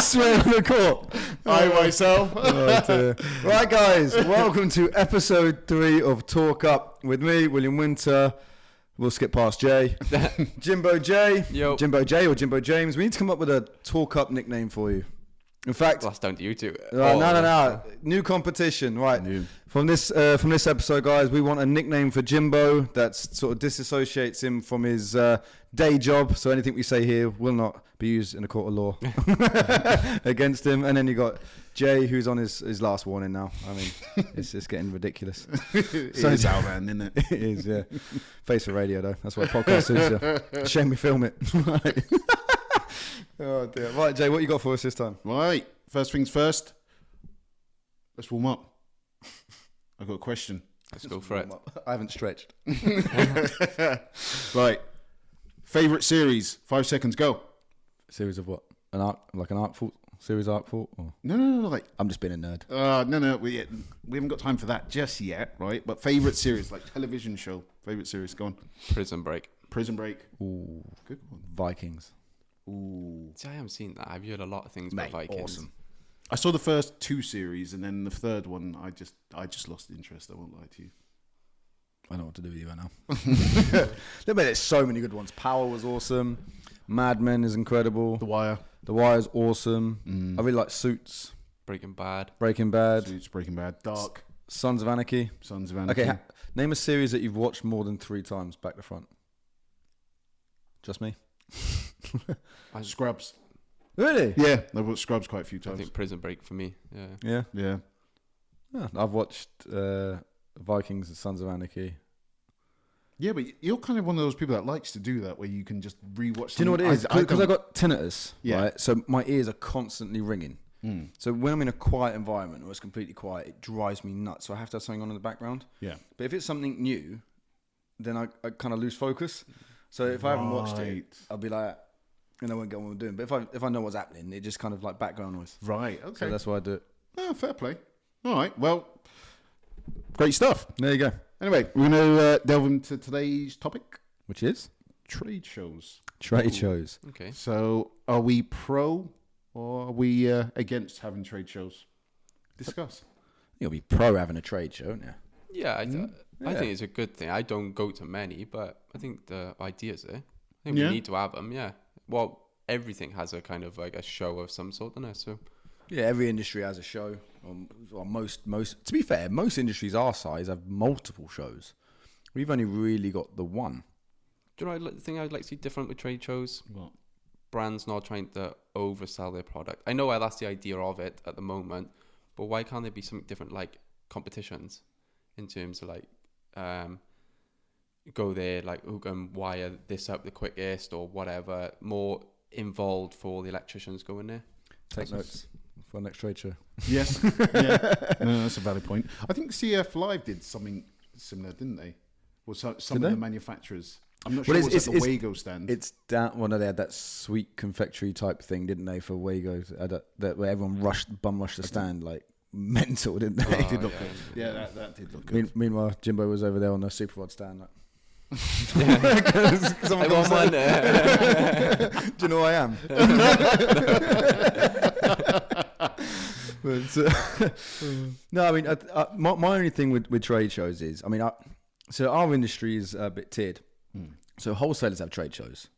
swear on the court. I myself. Oh, dear. Right, guys, welcome to episode 3 of Talk Up with me, William Winter. We'll skip past Jay. Jimbo J. Yo. Jimbo J or Jimbo James. We need to come up with a Talk Up nickname for you. In fact, that's down to you two. No. New competition, right? From this episode, guys, we want a nickname for Jimbo that sort of disassociates him from his day job. So anything we say here will not be used in a court of law against him. And then you got Jay, who's on his last warning now. I mean, it's just getting ridiculous. So it's out, man, isn't it? It is, yeah. Face for radio, though. That's what a podcast is. Yeah. Shame we film it. Right. Oh dear. Right, Jay, what you got for us this time? Right. First things first. Let's warm up. I've got a question. Let's go for it. I haven't stretched. Right. Favorite series? 5 seconds. Go. Series of what? An Artful series, Artful? Or? No. Like I'm just being a nerd. No. We haven't got time for that just yet, right? But favorite series, like television show. Favorite series. Go on. Prison Break. Prison Break. Ooh, good one. Vikings. Ooh. See, I haven't seen that. I've heard a lot of things about Vikings. Awesome. I saw the first 2 series, and then the third one, I just lost interest. I won't lie to you. I know what to do with you right now. There's so many good ones. Power was awesome. Mad Men is incredible. The Wire. The Wire is awesome. I really like Suits. Breaking Bad. Suits, Breaking Bad. Dark. Sons of Anarchy. Okay, name a series that you've watched more than 3 times back to front. Just me? Scrubs. Really? Yeah, I've watched Scrubs quite a few times. I think Prison Break for me. Yeah. Yeah. I've watched Vikings and Sons of Anarchy. Yeah, but you're kind of one of those people that likes to do that, where you can just rewatch. Do you know what it is? Because I got tinnitus, yeah. Right? So my ears are constantly ringing. So when I'm in a quiet environment or it's completely quiet, it drives me nuts. So I have to have something on in the background. Yeah. But if it's something new, then I kind of lose focus. So if I haven't watched it, I'll be like, and I won't get what I'm doing. But if I know what's happening, it just kind of like background noise. Right. Okay. So that's why I do it. Oh, fair play. All right. Well, great stuff. There you go. Anyway, we're going to delve into today's topic, which is trade shows. Trade shows. Okay. So, are we pro or are we against having trade shows? Discuss. You'll be pro having a trade show, won't you? Yeah, I think it's a good thing. I don't go to many, but I think the idea's there. I think we need to have them. Yeah. Well, everything has a kind of like a show of some sort, doesn't it? So. Yeah, every industry has a show. Or most. To be fair, most industries our size have multiple shows. We've only really got the one. Do you know the thing I'd like to see different with trade shows? What? Brands not trying to oversell their product. I know that's the idea of it at the moment, but why can't there be something different, like competitions, in terms of like, go there, like who can wire this up the quickest or whatever, more involved for the electricians going there. Take notes for our next trade show. Yes. Yeah. No, that's a valid point. I think CF Live did something similar, didn't they? Well, some of the manufacturers. I'm not sure it's at the Wago stand. It's down. Well, no, they had that sweet confectionery type thing, didn't they, for Wago? That where everyone bum rushed the stand like mental, didn't they? It did look good. Yeah, that did look good. Meanwhile, Jimbo was over there on the Super Rod stand. Like, I want one. Do you know who I am? No, I mean, my only thing with trade shows is, I mean, so our industry is a bit tiered. So wholesalers have trade shows,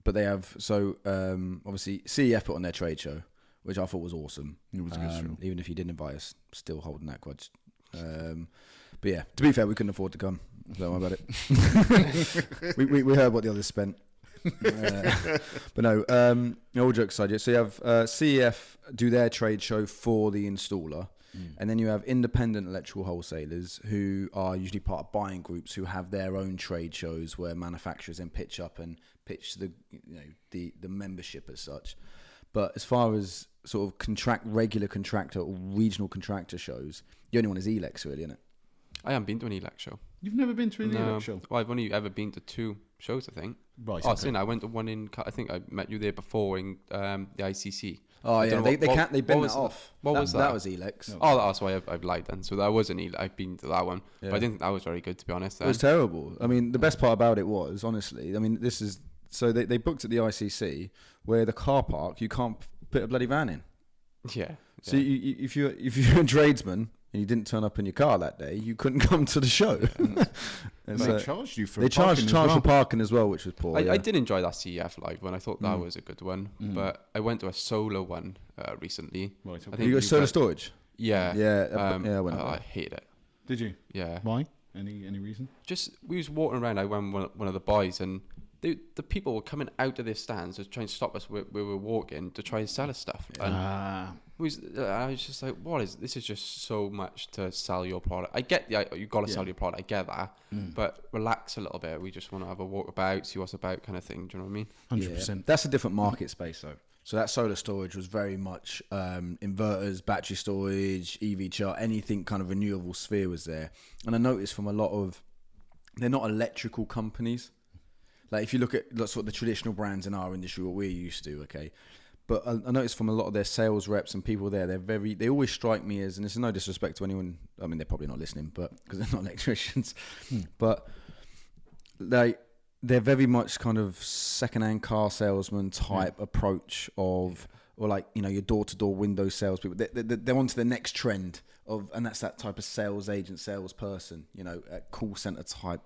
but they have, obviously CEF put on their trade show, which I thought was awesome. It was a good show. Even if you didn't invite us, still holding that grudge. But yeah, to be fair, we couldn't afford to come. Don't worry about it. we heard what the others spent. But no, all jokes aside, so you have CEF do their trade show for the installer, and then you have independent electrical wholesalers who are usually part of buying groups who have their own trade shows where manufacturers then pitch up and pitch the membership as such. But as far as sort of regular contractor or regional contractor shows, the only one is EICR'S, really, isn't it? I haven't been to an ELEC show. You've never been to an ELEC show? Well, I've only ever been to 2 shows, I think. Right. Okay. I went to one in, I think I met you there before in the ICC. Oh, yeah, they bend that off. What was that? That was ELECs. No. Oh, that's why I've lied then. So that was an ELEC. I've been to that one. Yeah. But I didn't think that was very good, to be honest. It was terrible. I mean, the best part about it was, honestly, I mean, this is... So they booked at the ICC where the car park, you can't put a bloody van in. Yeah. So if you're a tradesman and you didn't turn up in your car that day, you couldn't come to the show. And they charged you for they charged for parking as well, which was poor. I did enjoy that CEF live one. I thought that was a good one, but I went to a solar one recently. Right, okay. I think you got solar storage. Yeah. I went. I hated it. Did you? Yeah. Why? Any reason? Just we was walking around. I went with one of the boys, and the people were coming out of their stands to try and stop us where we were walking to try and sell us stuff. And I was just like, this is just so much to sell your product. I get you got to sell your product. I get that, but relax a little bit. We just want to have a walk about, see what's about, kind of thing. Do you know what I mean? 100%. That's a different market space, though. So that solar storage was very much inverters, battery storage, EV chart, anything kind of renewable sphere was there. And I noticed from a lot of, they're not electrical companies. Like if you look at sort of the traditional brands in our industry, what we're used to, okay. But I noticed from a lot of their sales reps and people there, they always strike me as, and this is no disrespect to anyone, I mean, they're probably not listening, but because they're not electricians, but they're very much kind of second-hand car salesman type approach of, or like, you know, your door-to-door window salespeople. They're onto the next trend of, and that's that type of sales agent, salesperson, you know, a call center type,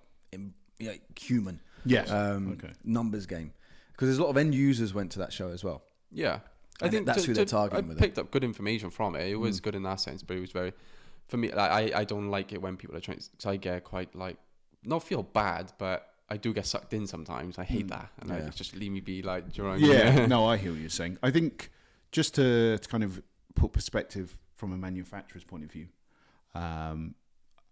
human. Yes. Numbers game. Because there's a lot of end users went to that show as well. Yeah. I think that's who they're targeting with it. I picked up good information from it. It was good in that sense, but it was very, for me, like, I don't like it when people are trying, because I get quite like, not feel bad, but I do get sucked in sometimes. I hate that. And I just leave me be like, do you know what I mean? No, I hear what you're saying. I think just to kind of put perspective from a manufacturer's point of view,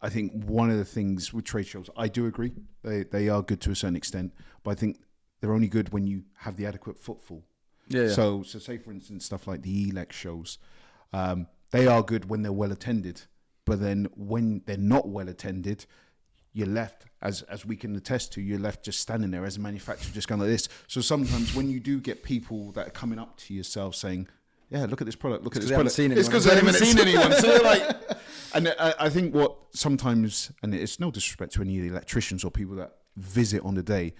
I think one of the things with trade shows, I do agree, they are good to a certain extent, but I think they're only good when you have the adequate footfall. Yeah. So say for instance, stuff like the EICRS shows, they are good when they're well attended, but then when they're not well attended, you're left, as we can attest to, you're left just standing there as a manufacturer, just going like this. So sometimes when you do get people that are coming up to yourself saying, yeah, look at this product, look at this product. It's because they haven't seen anyone. So they're like, and I think what sometimes, and it's no disrespect to any of the electricians or people that visit on the day,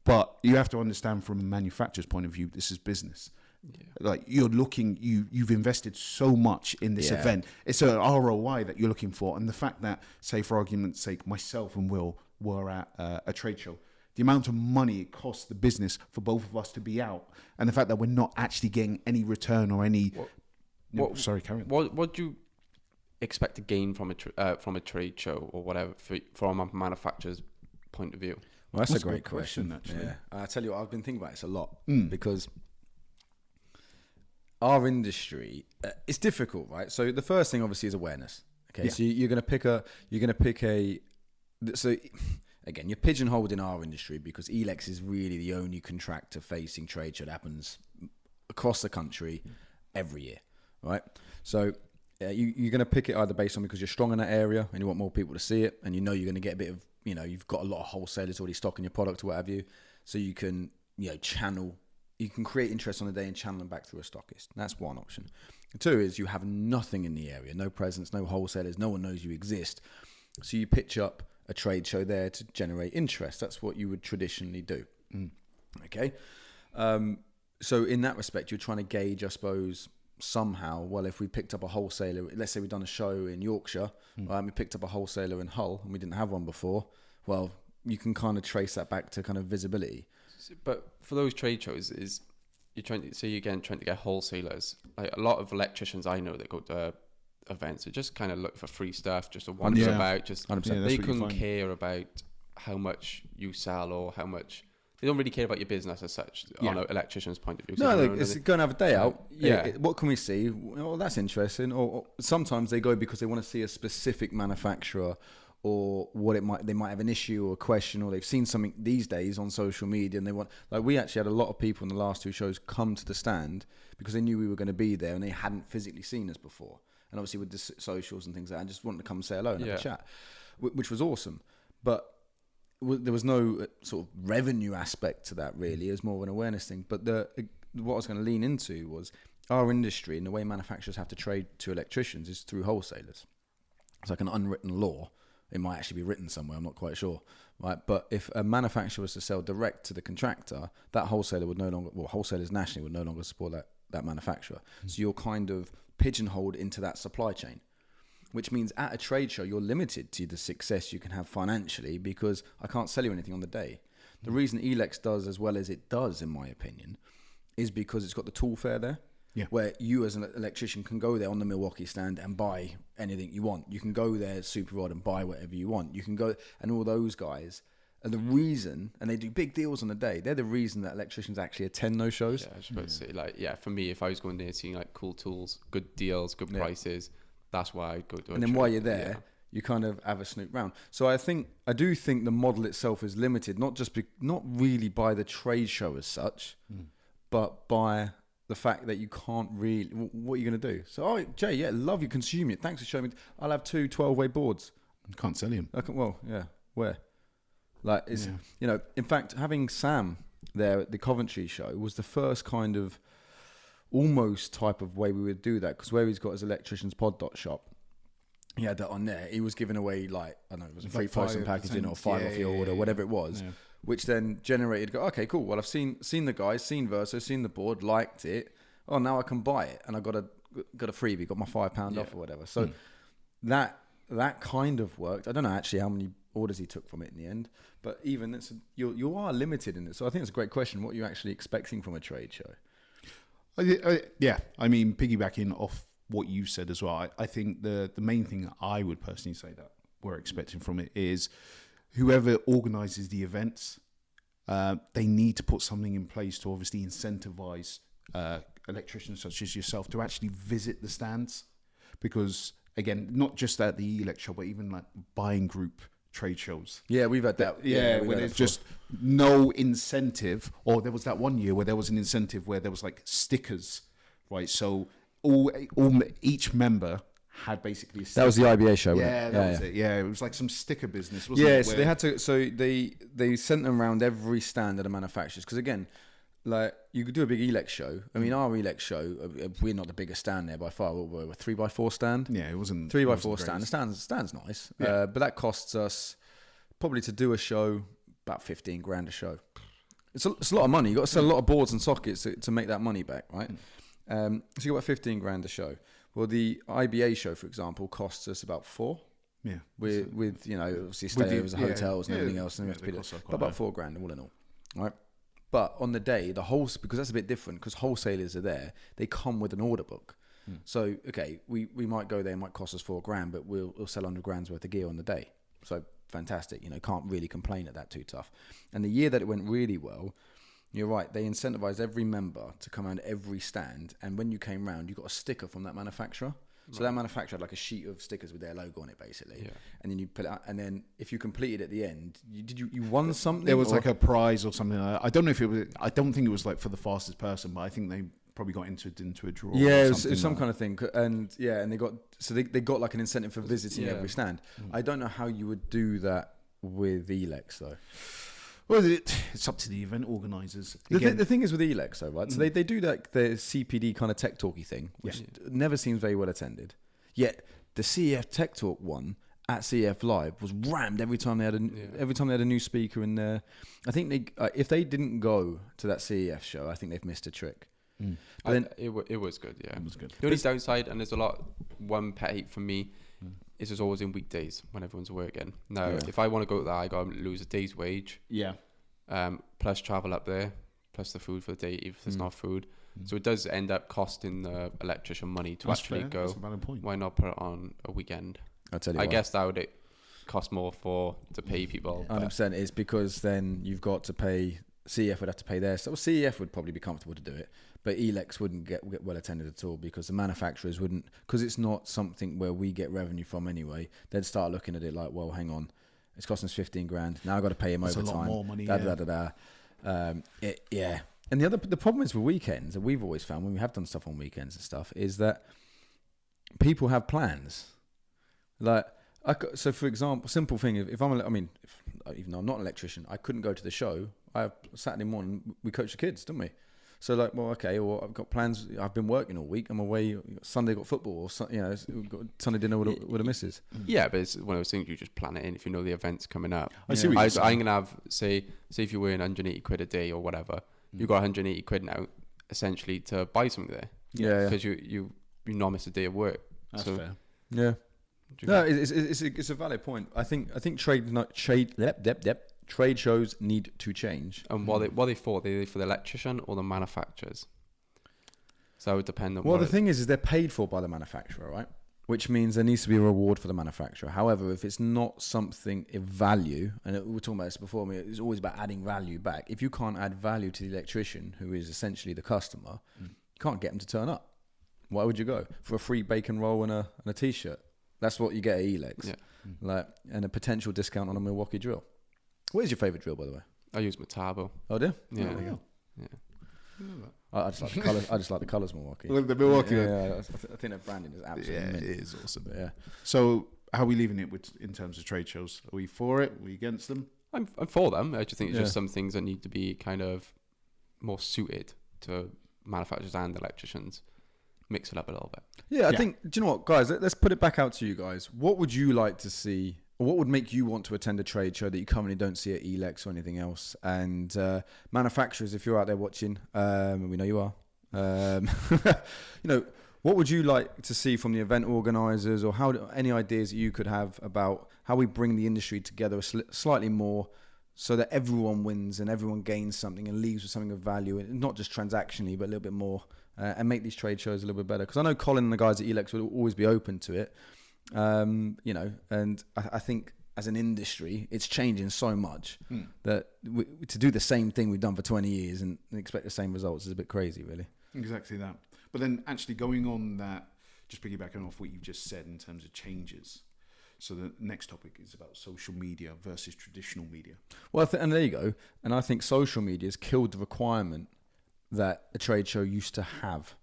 but you have to understand from a manufacturer's point of view, this is business. Yeah. Like you're looking, you've invested so much in this event. It's an ROI that you're looking for. And the fact that, say for argument's sake, myself and Will were at a trade show, the amount of money it costs the business for both of us to be out, and the fact that we're not actually getting any return or any. Sorry, Karen. What do you expect to gain from a trade show or whatever from a manufacturer's point of view? Well, that's a great question, actually. Yeah. I tell you what, I've been thinking about this a lot because our industry, it's difficult, right? So the first thing obviously is awareness. Okay, so you're going to pick a. So again, you're pigeonholed in our industry because EICR'S is really the only contractor-facing trade show that happens across the country every year, right? So you're going to pick it either based on because you're strong in that area and you want more people to see it, and you know you're going to get a bit of, you know, you've got a lot of wholesalers already stocking your product or what have you, so you can, you know, you can create interest on the day and channel them back through a stockist. That's one option. Two is you have nothing in the area, no presence, no wholesalers, no one knows you exist. So you pitch up a trade show there to generate interest. That's what you would traditionally do. Okay. So in that respect, you're trying to gauge, I suppose, somehow, well, if we picked up a wholesaler, let's say we've done a show in Yorkshire, we picked up a wholesaler in Hull and we didn't have one before, well, you can kind of trace that back to kind of visibility. But for those trade shows, you're trying to get wholesalers. Like a lot of electricians I know that go to events are just kind of look for free stuff, just to wander about. Just 100%. They couldn't care about how much you sell or how much. They don't really care about your business as such on an electrician's point of view. No, it's go and have a day out. What can we see? Oh, that's interesting. Or sometimes they go because they want to see a specific manufacturer or they might have an issue or a question, or they've seen something these days on social media and they want, like we actually had a lot of people in the last two shows come to the stand because they knew we were going to be there and they hadn't physically seen us before. And obviously with the socials and things like that, I just wanted to come and say hello and have a chat, which was awesome. But there was no sort of revenue aspect to that really. It was more of an awareness thing. But what I was going to lean into was our industry and the way manufacturers have to trade to electricians is through wholesalers. It's like an unwritten law. It might actually be written somewhere, I'm not quite sure. Right? But if a manufacturer was to sell direct to the contractor, that wholesaler would no longer, well, wholesalers nationally would no longer support that that manufacturer. So you're kind of pigeonholed into that supply chain, which means at a trade show, you're limited to the success you can have financially because I can't sell you anything on the day. The reason EICRS does as well as it does, in my opinion, is because it's got the tool fair there. Yeah. Where you as an electrician can go there on the Milwaukee stand and buy anything you want. You can go there Super Rod and buy whatever you want. You can go, and all those guys are the reason, and they do big deals on the day. They're the reason that electricians actually attend those shows. Yeah, I was supposed to say, like, yeah, for me, if I was going there seeing like cool tools, good deals, good prices, that's why I'd go to. And then while you're there, you kind of have a snoop round. So I do think the model itself is limited, not really by the trade show as such, but by the fact that you can't really, what are you going to do? So, oh, Jay, yeah, love you, consume it. Thanks for showing me. I'll have 2 12-way boards. Can't sell him. Where? Like, it's, you know, in fact, having Sam there at the Coventry show was the first kind of almost type of way we would do that, because where he's got his electrician's pod dot shop, he had that on there. He was giving away, like, I don't know, it was a free pricing packaging or 5 off your order, whatever it was. Yeah. Which then generated, okay, cool. Well, I've seen the guys, seen Verso, seen the board, liked it. Oh, now I can buy it, and I got a freebie, got my £5 off or whatever. So that kind of worked. I don't know actually how many orders he took from it in the end, but even it's you are limited in it. So I think it's a great question. What are you actually expecting from a trade show? Yeah, I mean, piggybacking off what you said as well, I think the main thing I would personally say that we're expecting from it is whoever organises the events, they need to put something in place to obviously incentivise electricians such as yourself to actually visit the stands, because again, not just at the EICRS show, but even like buying group trade shows. Yeah, we've had that. Where there's just no incentive, or there was that one year where there was an incentive where there was like stickers, right? So each member had basically a sticker. That was the IBA show, wasn't it? That was it. Yeah, it was like some sticker business, wasn't it? Yeah, so they had to. So they sent them around every stand of the manufacturers, because again, like, you could do a big EICRS show. I mean, our EICRS show, we're not the biggest stand there by far. We're a 3x4 stand. Yeah, it wasn't 3x4 stand. The stand's nice, but that costs us probably to do a show about 15 grand a show. It's a lot of money. You got to sell a lot of boards and sockets to make that money back, right? So you got about 15 grand a show. Well, the IBA show, for example, costs us about 4. Yeah, with you know, obviously stayovers, hotels, and everything else, and about 4 grand all in all, right? But on the day, because that's a bit different, because wholesalers are there, they come with an order book. So, okay, we might go there, it might cost us 4 grand, but we'll sell 100 grand's worth of gear on the day. So, fantastic. You know, can't really complain at that too tough. And the year that it went really well, you're right, they incentivized every member to come around every stand. And when you came round, you got a sticker from that manufacturer. So that manufacturer had like a sheet of stickers with their logo on it, basically. Yeah. And then you put it out, and then if you completed at the end, you won something? There was like a prize or something. I don't know if it was. I don't think it was like for the fastest person, but I think they probably got entered into a draw. Yeah, it was some kind of thing. And they got like an incentive for visiting every stand. I don't know how you would do that with EICRS though. Well, it's up to the event organisers. The thing is with EICRS though, right? So they do like the CPD kind of tech talky thing, which never seems very well attended. Yet the CEF Tech Talk one at CEF Live was rammed every time they had a new speaker in there. I think if they didn't go to that CEF show, I think they've missed a trick. But then it was good. Yeah, it was good. The only downside, and there's one pet hate for me, is it's always in weekdays when everyone's working. Now, if I want to go there, I got to lose a day's wage. Yeah. Plus travel up there, plus the food for the day if there's not food. So it does end up costing the electrician money to actually go. That's a valid point. Why not put it on a weekend? I'll tell you. I guess that would cost more to pay people. 100% is because then you've got to pay. CEF would have to pay their stuff. CEF would probably be comfortable to do it, but EICRS wouldn't get well attended at all, because the manufacturers wouldn't, because it's not something where we get revenue from anyway. They'd start looking at it like, well, hang on, it's costing us 15 grand. Now I've got to pay him overtime. That's a lot more money. And the problem is with weekends, that we've always found when we have done stuff on weekends and stuff, is that people have plans. Like, so for example, simple thing, even though I'm not an electrician, I couldn't go to the show. Saturday morning, we coach the kids, don't we? So like, well, okay, or I've got plans. I've been working all week. I'm away. Sunday got football, or we've got Sunday dinner with the missus. Yeah, but it's one of those things you just plan it in if you know the event's coming up. I'm gonna have say if you're earning 180 quid a day or whatever, you've got 180 quid now. essentially to buy something there. Yeah. Because you not miss a day of work. That's so, fair. Yeah. No, it's a valid point. I think trade shows need to change. And what are they for? They're for the electrician or the manufacturers. So it would depend on. Well, the thing is they're paid for by the manufacturer, right? Which means there needs to be a reward for the manufacturer. However, if it's not something of value, and we were talking about this before, it's always about adding value back. If you can't add value to the electrician, who is essentially the customer, you can't get them to turn up. Why would you go for a free bacon roll and a t-shirt? That's what you get at EICRS. Yeah. And a potential discount on a Milwaukee drill. What is your favourite drill, by the way? I use Metabo. Oh, do you? Yeah. Oh, yeah. Yeah. I just like the colours. I just like the colours Milwaukee. Well, the Milwaukee. Yeah, I think their branding is absolutely mint. It is awesome. But yeah. So how are we leaving it in terms of trade shows? Are we for it? Are we against them? I'm for them. I just think it's just some things that need to be kind of more suited to manufacturers and electricians. Mix it up a little bit. Yeah, I think, do you know what, guys, let's put it back out to you guys. What would you like to see, or what would make you want to attend a trade show that you currently don't see at EICRS or anything else? And manufacturers, if you're out there watching, we know you are, what would you like to see from the event organisers, or any ideas that you could have about how we bring the industry together slightly more so that everyone wins and everyone gains something and leaves with something of value, and not just transactionally, but a little bit more, and make these trade shows a little bit better. Because I know Colin and the guys at EICRS will always be open to it, and I think as an industry, it's changing so much that to do the same thing we've done for 20 years and expect the same results is a bit crazy, really. Exactly that. But then actually going on that, just piggybacking off what you've just said in terms of changes. So the next topic is about social media versus traditional media. Well, and there you go. And I think social media has killed the requirement that a trade show used to have.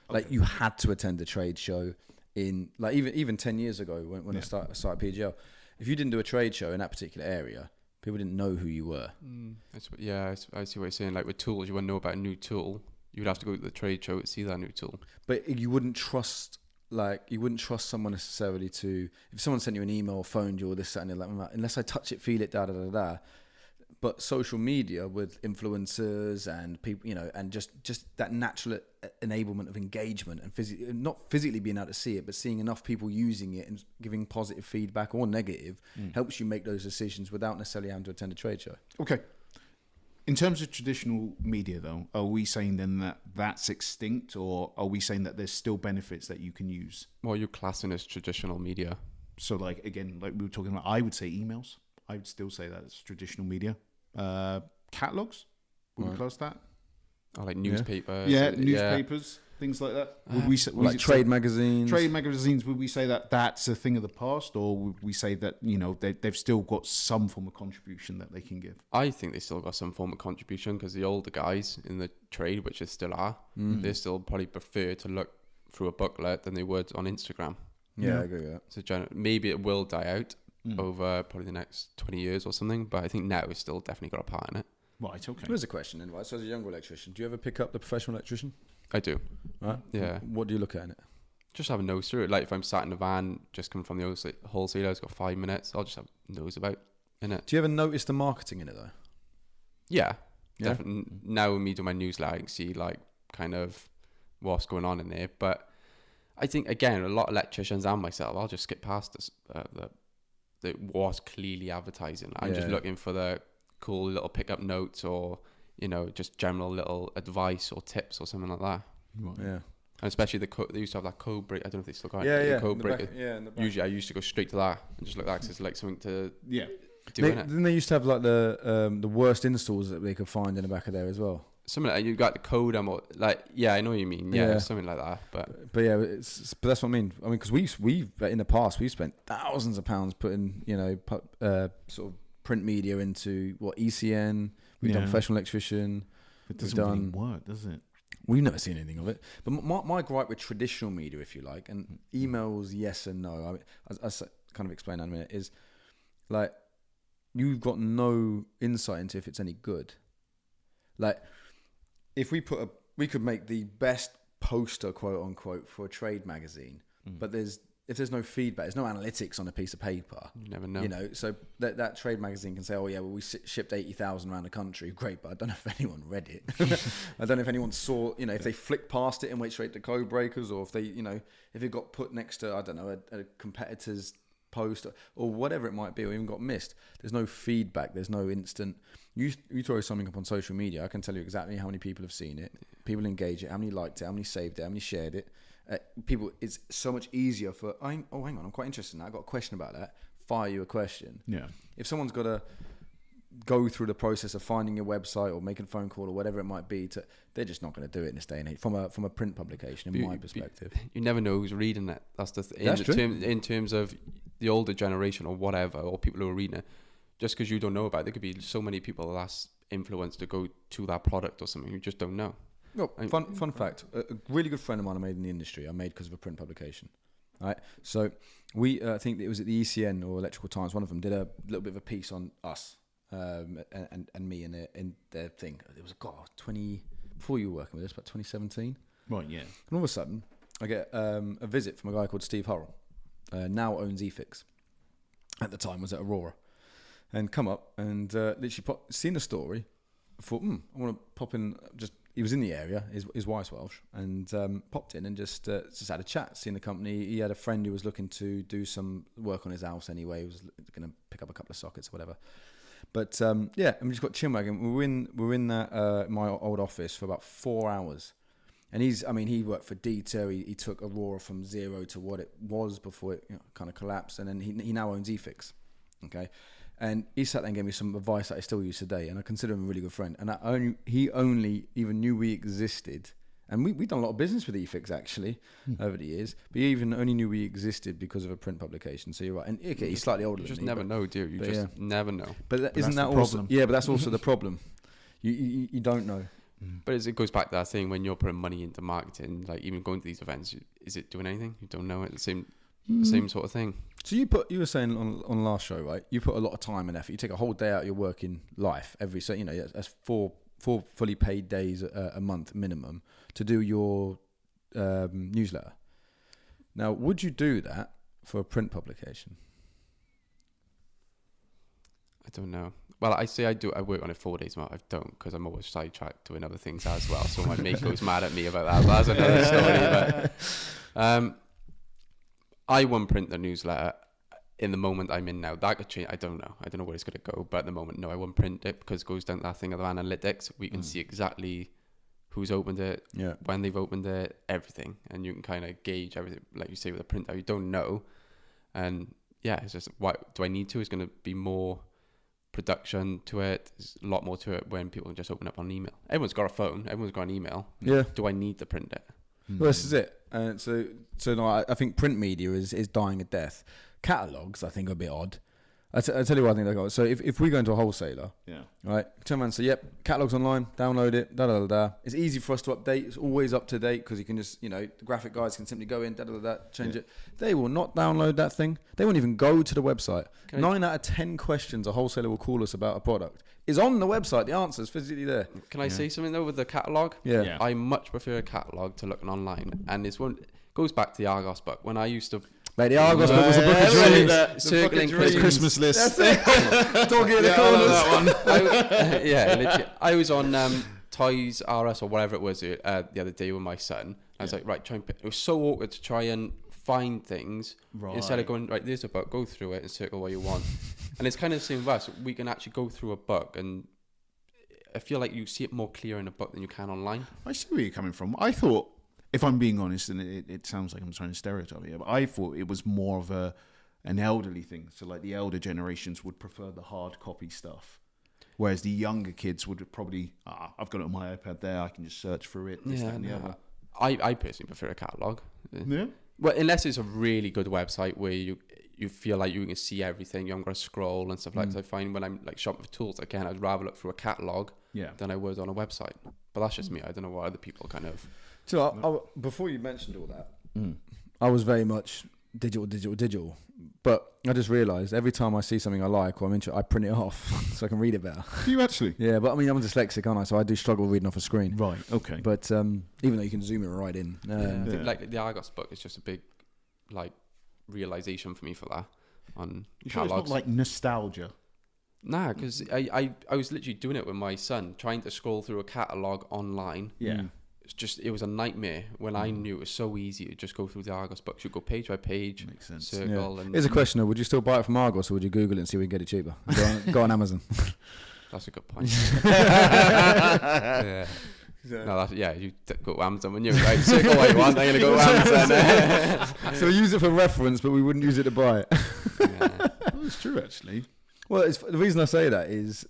Okay. Like you had to attend a trade show in, like even 10 years ago when I started PGL. If you didn't do a trade show in that particular area, people didn't know who you were. I see what you're saying. Like with tools, you want to know about a new tool. You would have to go to the trade show to see that new tool. But you wouldn't trust someone necessarily to, if someone sent you an email or phoned you or this, that, and that, unless I touch it, feel it, da. But social media with influencers and people, and just that natural enablement of engagement and not physically being able to see it, but seeing enough people using it and giving positive feedback or negative helps you make those decisions without necessarily having to attend a trade show. Okay. In terms of traditional media, though, are we saying then that that's extinct, or are we saying that there's still benefits that you can use? Well, you're classing as traditional media. So, like we were talking about, I would say emails. I would still say that it's traditional media. Catalogs, would we class that? Oh, like newspapers. Yeah, newspapers, things like that. Would we say, like trade magazines? Trade magazines, would we say that that's a thing of the past, or would we say that, they've still got some form of contribution that they can give? I think they still got some form of contribution because the older guys in the trade, which they still are, they still probably prefer to look through a booklet than they would on Instagram. Yeah, I agree with that. So maybe it will die out over probably the next 20 years or something, but I think now it's still definitely got a part in it. Right, okay. Here's a question then, right? So as a younger electrician, do you ever pick up the professional electrician? I do. Right? Yeah. What do you look at in it? Just have a nose through it. Like if I'm sat in a van, just coming from the wholesaler, it's got 5 minutes, I'll just have a nose about in it. Do you ever notice the marketing in it though? Yeah. Definitely. Now with me doing my newsletter, I can see like kind of what's going on in there. But I think, again, a lot of electricians and myself, I'll just skip past this, that was clearly advertising. I'm just looking for the cool little pickup notes or, just general little advice or tips or something like that. Right. Yeah. And especially they used to have that code break. I don't know if they still got it. The code breaker. In the back. Usually I used to go straight to that and just look at that because it's like something to do in it. Then they used to have like the worst installs that they could find in the back of there as well. Something like you got the code and what, like, I know what you mean. Yeah, something like that. But yeah, but that's what I mean. I mean, because we've in the past we've spent thousands of pounds putting sort of print media into ECN. We've done professional electrician. It doesn't really work, does it? We've never seen anything of it. But my gripe with traditional media, if you like, and emails, yes and no. I mean, as I kind of explained in a minute, is like you've got no insight into if it's any good. Like, if we could make the best poster, quote unquote, for a trade magazine, but there's if there's no feedback, there's no analytics on a piece of paper. You never know. You know, so that trade magazine can say, oh yeah, well we shipped 80,000 around the country, great, but I don't know if anyone read it. I don't know if anyone saw, you know, if they flicked past it and went straight to code breakers, or if they, you know, if it got put next to, I don't know, a competitor's post or whatever it might be, or even got missed. There's no feedback. There's no instant. You throw something up on social media, I can tell you exactly how many people have seen it, people engage it, how many liked it, how many saved it, how many shared it. People, it's so much easier for, hang on, I'm quite interested in that. I've got a question about that. Fire you a question. Yeah. If someone's got to go through the process of finding your website or making a phone call or whatever it might be, they're just not going to do it in this day and age from a print publication, in my perspective. You never know who's reading it. That's the in terms of the older generation or whatever, or people who are reading it. Just because you don't know about it, there could be so many people that's influenced to go to that product or something you just don't know. Well, fun fact, a really good friend of mine I made in the industry, I made because of a print publication. Right, so we I think it was at the ECN or Electrical Times, one of them did a little bit of a piece on us and me in their thing. It was before you were working with us, about 2017. Right, yeah. And all of a sudden, I get a visit from a guy called Steve Hurrell, now owns EICR'S. At the time was at Aurora, and come up and literally seen the story. Thought, I want to pop in. He was in the area. His wife's Welsh, and popped in and just had a chat. Seen the company. He had a friend who was looking to do some work on his house anyway. He was going to pick up a couple of sockets or whatever. But and we just got chinwagging. We were in that my old office for about 4 hours. And he worked for Dieter. He took Aurora from zero to what it was before it kind of collapsed. And then he now owns EICR'S. Okay. And he sat there and gave me some advice that I still use today. And I consider him a really good friend. And he only even knew we existed. And we've done a lot of business with EICR'S actually over the years. But he even only knew we existed because of a print publication. So you're right. And okay, he's slightly older than me. You just never know, do you? You just never know. But isn't that also... Yeah, but that's also the problem. You don't know. But it goes back to that thing when you're putting money into marketing, like even going to these events, is it doing anything? You don't know it. The same sort of thing. So you were saying on last show, right? You put a lot of time and effort. You take a whole day out of your working life that's four fully paid days a month minimum to do your newsletter. Now, would you do that for a print publication? I don't know. Well, I say I work on it 4 days a month. I don't, because I'm always sidetracked doing other things as well. So my mate goes mad at me about that. But that's another story. But I won't print the newsletter in the moment I'm in now. That could change. I don't know. I don't know where it's going to go. But at the moment, no, I won't print it because it goes down to that thing of analytics. We can see exactly who's opened it, when they've opened it, everything. And you can kind of gauge everything, like you say, with a printout. You don't know. And yeah, it's just, what do I need to? It's going to be more production to it. There's a lot more to it when people can just open up on email. Everyone's got a phone. Everyone's got an email. Yeah. Do I need to print it? Well, this is it. So no, I think print media is dying a death. Catalogues, I think, are a bit odd. I tell you what I think they got. So if we go into a wholesaler, right, turn around and say, yep, catalogues online, download it, It's easy for us to update. It's always up to date because you can just, the graphic guys can simply go in, change it. They will not download that thing. They won't even go to the website. 9 out of 10 questions a wholesaler will call us about a product is on the website. The answer's physically there. Can I say something though with the catalogue? Yeah. I much prefer a catalogue to looking online, and it's goes back to the EICR'S book when I used to. Mate, the EICR'S book was a book of dreams. Circling Christmas list. That's it. Talking in the corners. Literally. I was on Toys R Us or whatever it was the other day with my son. I was like, right, try and pick. It was so awkward to try and find things instead of going, right, there's a book, go through it and circle what you want. And it's kind of the same with us. We can actually go through a book, and I feel like you see it more clear in a book than you can online. I see where you're coming from. I thought, if I'm being honest, and it sounds like I'm trying to stereotype here, but I thought it was more of an elderly thing. So like the elder generations would prefer the hard copy stuff, whereas the younger kids would probably, I've got it on my iPad there, I can just search through it, this, that, and the other. I personally prefer a catalogue. Yeah. Well, unless it's a really good website where you feel like you can see everything, you haven't got to scroll and stuff like that. So I find when I'm like shopping for tools, again, I'd rather look through a catalogue than I would on a website. But that's just me. I don't know what other people kind of... So before you mentioned all that, I was very much digital. But I just realised every time I see something I like or I'm interested, I print it off so I can read it better. Do you actually? Yeah, but I mean, I'm dyslexic, aren't I? So I do struggle reading off a screen. Right, okay. But even though you can zoom it right in. I think like the EICR'S book is just a big, like, realization for me for that on You sure it's catalogs. not like nostalgia? Nah, because I was literally doing it with my son, trying to scroll through a catalog online. Yeah. It was a nightmare when I knew it was so easy to just go through the Argos books. You go page by page, Makes sense. circle, and Here's a question: though. Would you still buy it from Argos, or would you Google it and see if we can get it cheaper? Go on Amazon. that's a good point. Yeah. No, you go to Amazon when you're right. Circle what you want. I'm gonna go to Amazon. So we use it for reference, but we wouldn't use it to buy it. Well, it's true, actually. Well, the reason I say that is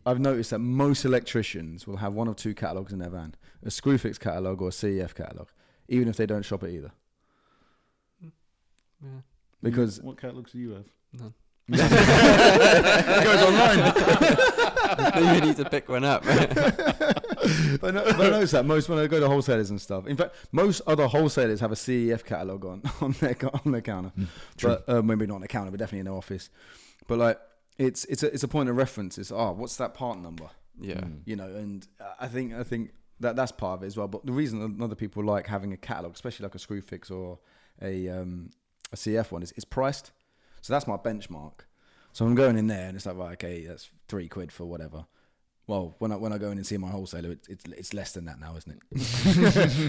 I've noticed that most electricians will have one of two catalogs in their van: a Screwfix catalog or a CEF catalog, even if they don't shop at either. Yeah. Because What catalogs do you have? None. it goes online. You need to pick one up. But I notice that most when I go to wholesalers and stuff. In fact, most other wholesalers have a CEF catalog on their counter. But maybe not on the counter, but definitely in their office. But like it's a point of reference. It's what's that part number? Yeah. You know, and I think that's part of it as well. But the reason other people like having a catalog, especially like a Screwfix or a CF one, is priced. So that's my benchmark. So I'm going in there and it's like, right, okay, that's £3 for whatever. Well, when I go in and see my wholesaler, it's less than that now, isn't it?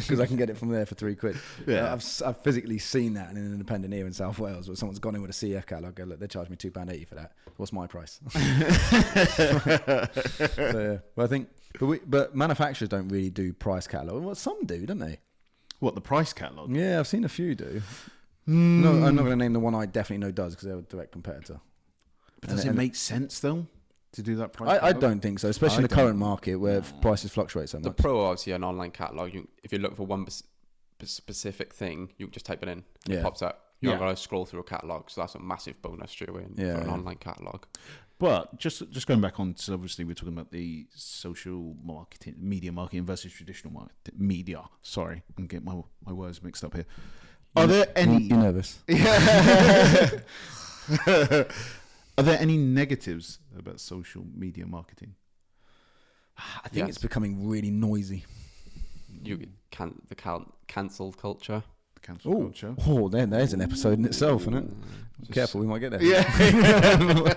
Because I can get it from there for £3. Yeah. I've physically seen that in an independent here in South Wales, where someone's gone in with a CF catalog. Look, they charge me £2.80 for that. What's my price? So, yeah. Well, I think, but manufacturers don't really do price catalog. Well, some do, don't they? What, the price catalog? Yeah, I've seen a few do. No, I'm not going to name the one I definitely know does because they're a direct competitor. But does it make sense, though, to do that price I catalog? don't think so, especially in the current market where prices fluctuate so The much. Pro, obviously, an online catalog. If you're looking for one specific thing, you just type it in. It pops up. You're not going to scroll through a catalog, so that's a massive bonus straight away for an online catalog. But just going back on, so obviously we're talking about the social marketing, media marketing versus traditional media. Sorry, I'm getting my words mixed up here. Are there any? You're nervous. Are there any negatives about social media marketing? I think it's becoming really noisy. You cancelled culture. The cancel culture. Oh, there's an episode in itself, isn't it? Careful, we might get there. Yeah.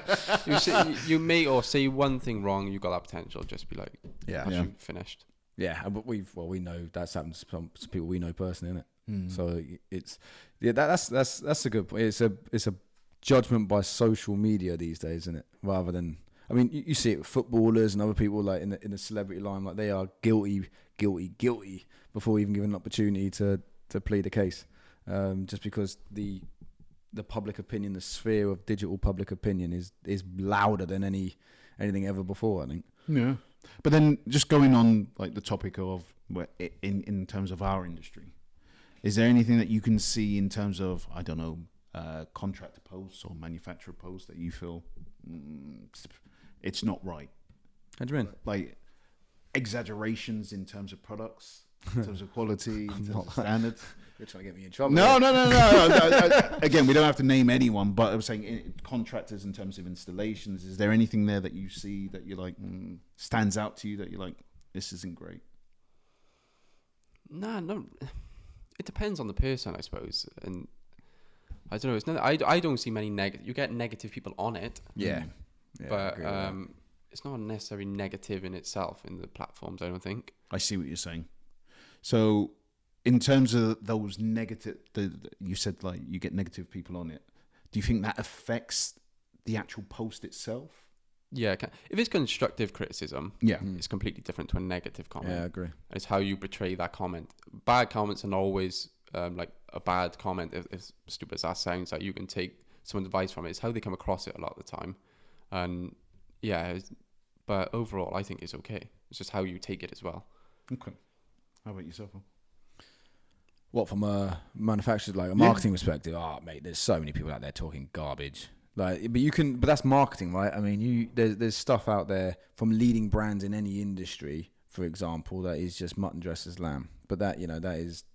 you may or say one thing wrong, you got that potential. Just be like, you finished. Yeah, but we know that's happened to some people we know personally, isn't it? So that's a good point. It's a judgment by social media these days, isn't it? Rather than, I mean, you see it with footballers and other people like in the celebrity line, like they are guilty before even given an opportunity to plead a case, just because the public opinion, the sphere of digital public opinion is louder than anything ever before, I think. Yeah, but then just going on like the topic of in terms of our industry, is there anything that you can see in terms of, I don't know, contractor posts or manufacturer posts that you feel it's not right? How do you mean? Like exaggerations in terms of products, in terms of quality, in terms of standards? You're trying to get me in trouble. No. Again, we don't have to name anyone, but I was saying contractors in terms of installations. Is there anything there that you see that you're like stands out to you that you're like, this isn't great? No. It depends on the person, I suppose, and I don't know. It's not. I don't see many negative. You get negative people on it, but it's not necessarily negative in itself in the platforms. I don't think. I see what you're saying. So, in terms of those negative, you said like you get negative people on it. Do you think that affects the actual post itself? Yeah, if it's constructive criticism, it's completely different to a negative comment. Yeah, I agree. It's how you portray that comment. Bad comments are always like a bad comment. As stupid as that sounds, like you can take someone's advice from it. It's how they come across it a lot of the time, and but overall, I think it's okay. It's just how you take it as well. Okay. How about yourself? What, from a manufacturer's, like a marketing perspective? Oh, mate, there's so many people out there talking garbage. Like, but that's marketing, right? I mean, there's stuff out there from leading brands in any industry, for example, that is just mutton dressed as lamb. But that's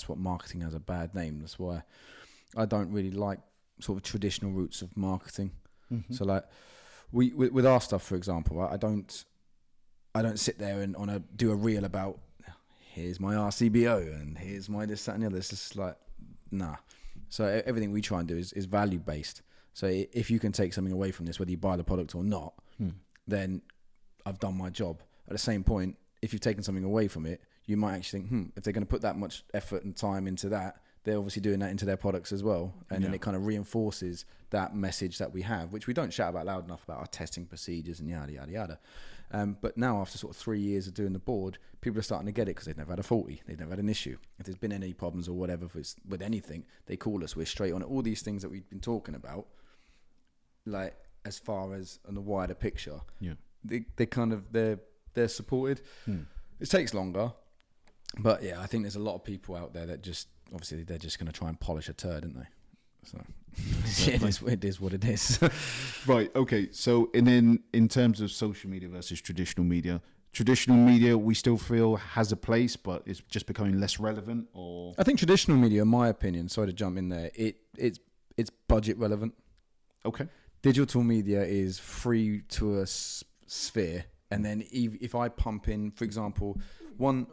what marketing has a bad name. That's why I don't really like sort of traditional routes of marketing. Mm-hmm. So like with our stuff, for example, right, I don't sit there and do a reel about here's my RCBO and here's my this, that and the other. It's just like, nah. So everything we try and do is value based. So if you can take something away from this, whether you buy the product or not, then I've done my job. At the same point, if you've taken something away from it, you might actually think, if they're going to put that much effort and time into that, they're obviously doing that into their products as well. And then it kind of reinforces that message that we have, which we don't shout about loud enough about our testing procedures and yada, yada, yada. But now after sort of 3 years of doing the board, people are starting to get it because they've never had a faulty. They've never had an issue. If there's been any problems or whatever, if it's with anything, they call us. We're straight on it. All these things that we've been talking about, like as far as on the wider picture, they kind of, they're supported. It takes longer. But yeah, I think there's a lot of people out there that just, obviously they're just going to try and polish a turd, aren't they? So it is what it is. Right. Okay. So, and then in terms of social media versus traditional media, we still feel has a place, but it's just becoming less relevant. Or I think traditional media, in my opinion, sorry to jump in there, it's budget relevant. Okay. Digital media is free to a sphere, and then if I pump in, for example, one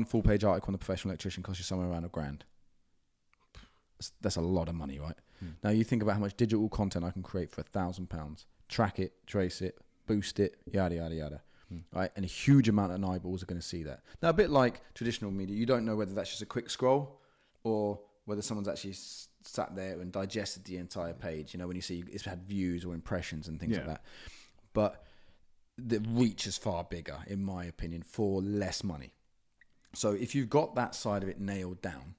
full page article on the professional electrician costs you somewhere around £1,000. That's a lot of money, right? Now you think about how much digital content I can create for £1,000. Track it, trace it, boost it, yada yada yada. Right, and a huge amount of eyeballs are going to see that. Now, a bit like traditional media, you don't know whether that's just a quick scroll or whether someone's actually sat there and digested the entire page. You know, when you see it's had views or impressions and things like that. But the reach is far bigger, in my opinion, for less money. So if you've got that side of it nailed down,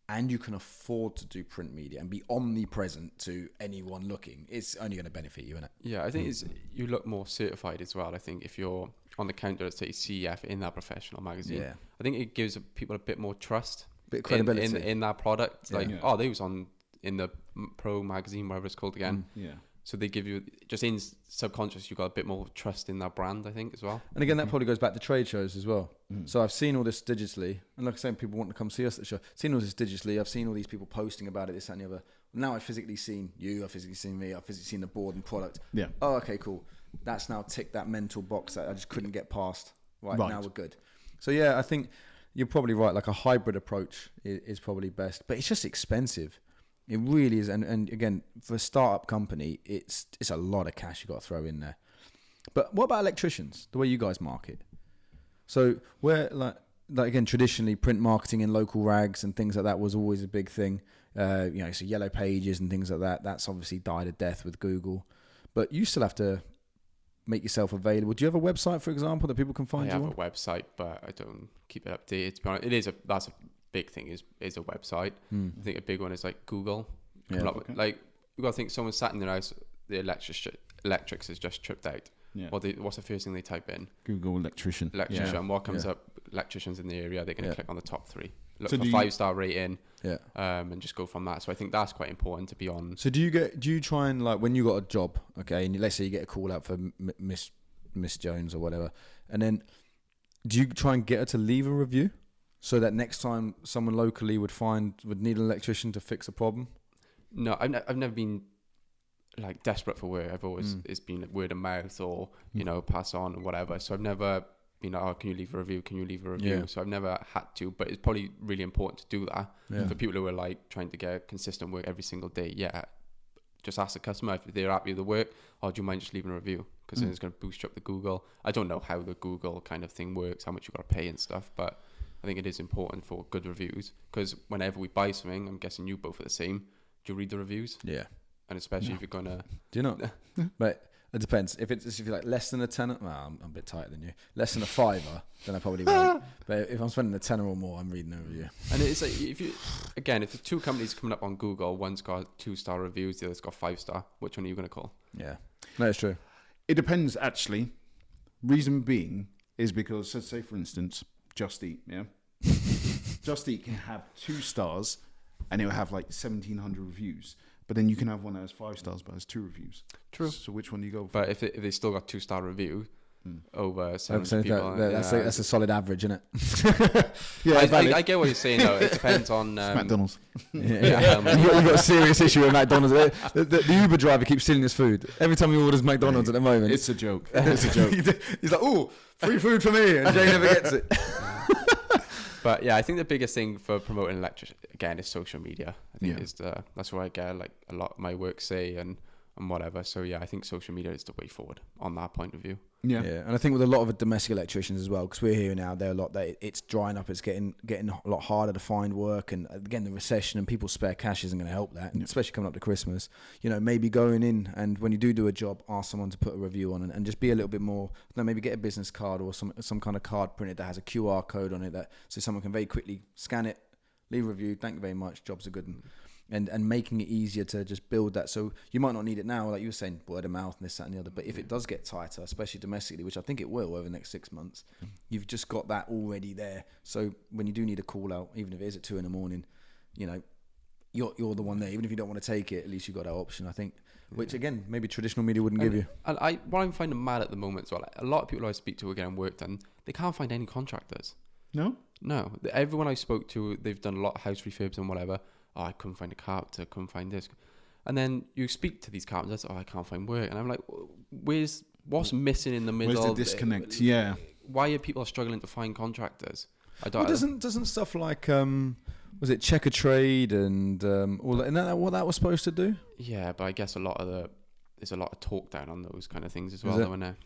and you can afford to do print media and be omnipresent to anyone looking, it's only going to benefit you, isn't it? Yeah, I think you look more certified as well. I think if you're on the counter at, say, CF in that professional magazine, I think it gives people a bit more trust, bit of credibility in that product. Like, they was in the Pro magazine, whatever it's called again. So they give you, just in subconscious, you've got a bit more trust in that brand, I think, as well. And again, that probably goes back to trade shows as well. So I've seen all this digitally, and like I said, people want to come see us at the show. I've seen all this digitally. I've seen all these people posting about it, this, that, and the other. Now I've physically seen you, I've physically seen me, I've physically seen the board and product. Oh, okay, cool. That's now ticked that mental box that I just couldn't get past. Right. Now we're good. So yeah, I think you're probably right. Like a hybrid approach is probably best, but it's just expensive. It really is, and again, for a startup company, it's a lot of cash you got to throw in there. But what about electricians? The way you guys market. So where like again, traditionally print marketing in local rags and things like that was always a big thing. So Yellow Pages and things like that. That's obviously died a death with Google. But you still have to make yourself available. Do you have a website, for example, that people can find you on? I have a website, but I don't keep it updated. To be honest, that's a big thing is a website. I think a big one is like Google. Like you got to think someone sat in their house, the electrics has just tripped out. What's the first thing they type in? Google electrician. What comes up? Electricians in the area. They're going to click on the top 3, look for 5-star rating, and just go from that. So I think that's quite important to be on. So do you try and, like, when you got a job, okay, and let's say you get a call out for Miss Jones or whatever, and then do you try and get her to leave a review so that next time someone locally would need an electrician to fix a problem? No, I've never been like desperate for work. I've always it's been word of mouth or pass on or whatever. So I've never been like, can you leave a review? Can you leave a review? So I've never had to, but it's probably really important to do that for people who are like trying to get consistent work every single day. Just ask the customer if they're happy with the work, or do you mind just leaving a review? Because then it's going to boost up the Google. I don't know how the Google kind of thing works, how much you got to pay and stuff, but I think it is important for good reviews, because whenever we buy something, I'm guessing you both are the same. Do you read the reviews? Yeah. And especially if you're going to... Do you not? But it depends. If you're like less than a tenner, well, I'm a bit tighter than you. Less than a £5, then I probably won't. But if I'm spending a tenner or more, I'm reading a review. And it's like, if the 2 companies coming up on Google, one's got 2-star reviews, the other's got 5-star, which one are you going to call? Yeah. No, it's true. It depends, actually. Reason being is because, let's say, for instance, Just Eat, Just Eat can have 2 stars and it will have like 1,700 reviews. But then you can have one that has 5 stars but has 2 reviews. True. So which one do you go for? But if they still got 2-star review over 7 people, that's a solid average, isn't it? I get what you're saying though. It depends on McDonald's. You've got a serious issue with McDonald's. The Uber driver keeps stealing his food every time he orders McDonald's at the moment. It's a joke. It's a joke. He's like, "Oh, free food for me," and Jay never gets it. But yeah, I think the biggest thing for promoting electric again is social media. I think Yeah. that's where I get like a lot of my work say and whatever. So yeah, I think social media is the way forward on that point of view. Yeah. Yeah, and I think with a lot of domestic electricians as well, because we're hearing now there a lot that it's drying up, it's getting a lot harder to find work, and again the recession and people's spare cash isn't going to help that, especially coming up to Christmas. You know, maybe going in and when you do a job, ask someone to put a review on and just be a little bit more. Maybe get a business card or some kind of card printed that has a QR code on it that so someone can very quickly scan it, leave a review, thank you very much, jobs are good. And making it easier to just build that. So you might not need it now, like you were saying, word of mouth and this, that and the other. But if it does get tighter, especially domestically, which I think it will over the next 6 months, you've just got that already there. So when you do need a call out, even if it is at 2 a.m, you know, you're the one there. Even if you don't want to take it, at least you've got that option, I think. Which again, maybe traditional media wouldn't give you. And what I'm finding mad at the moment as well, like, a lot of people I speak to who are getting work done, they can't find any contractors. No? No. Everyone I spoke to, they've done a lot of house refurbs and whatever. Oh, I couldn't find a carpenter, couldn't find this. And then you speak to these carpenters, oh, I can't find work. And I'm like, what's missing in the middle? Where's the disconnect? Yeah. Why are people struggling to find contractors? Doesn't stuff like, was it Check a Trade and all that, isn't that what that was supposed to do? Yeah, but I guess there's a lot of talk down on those kind of things as well, though, isn't there?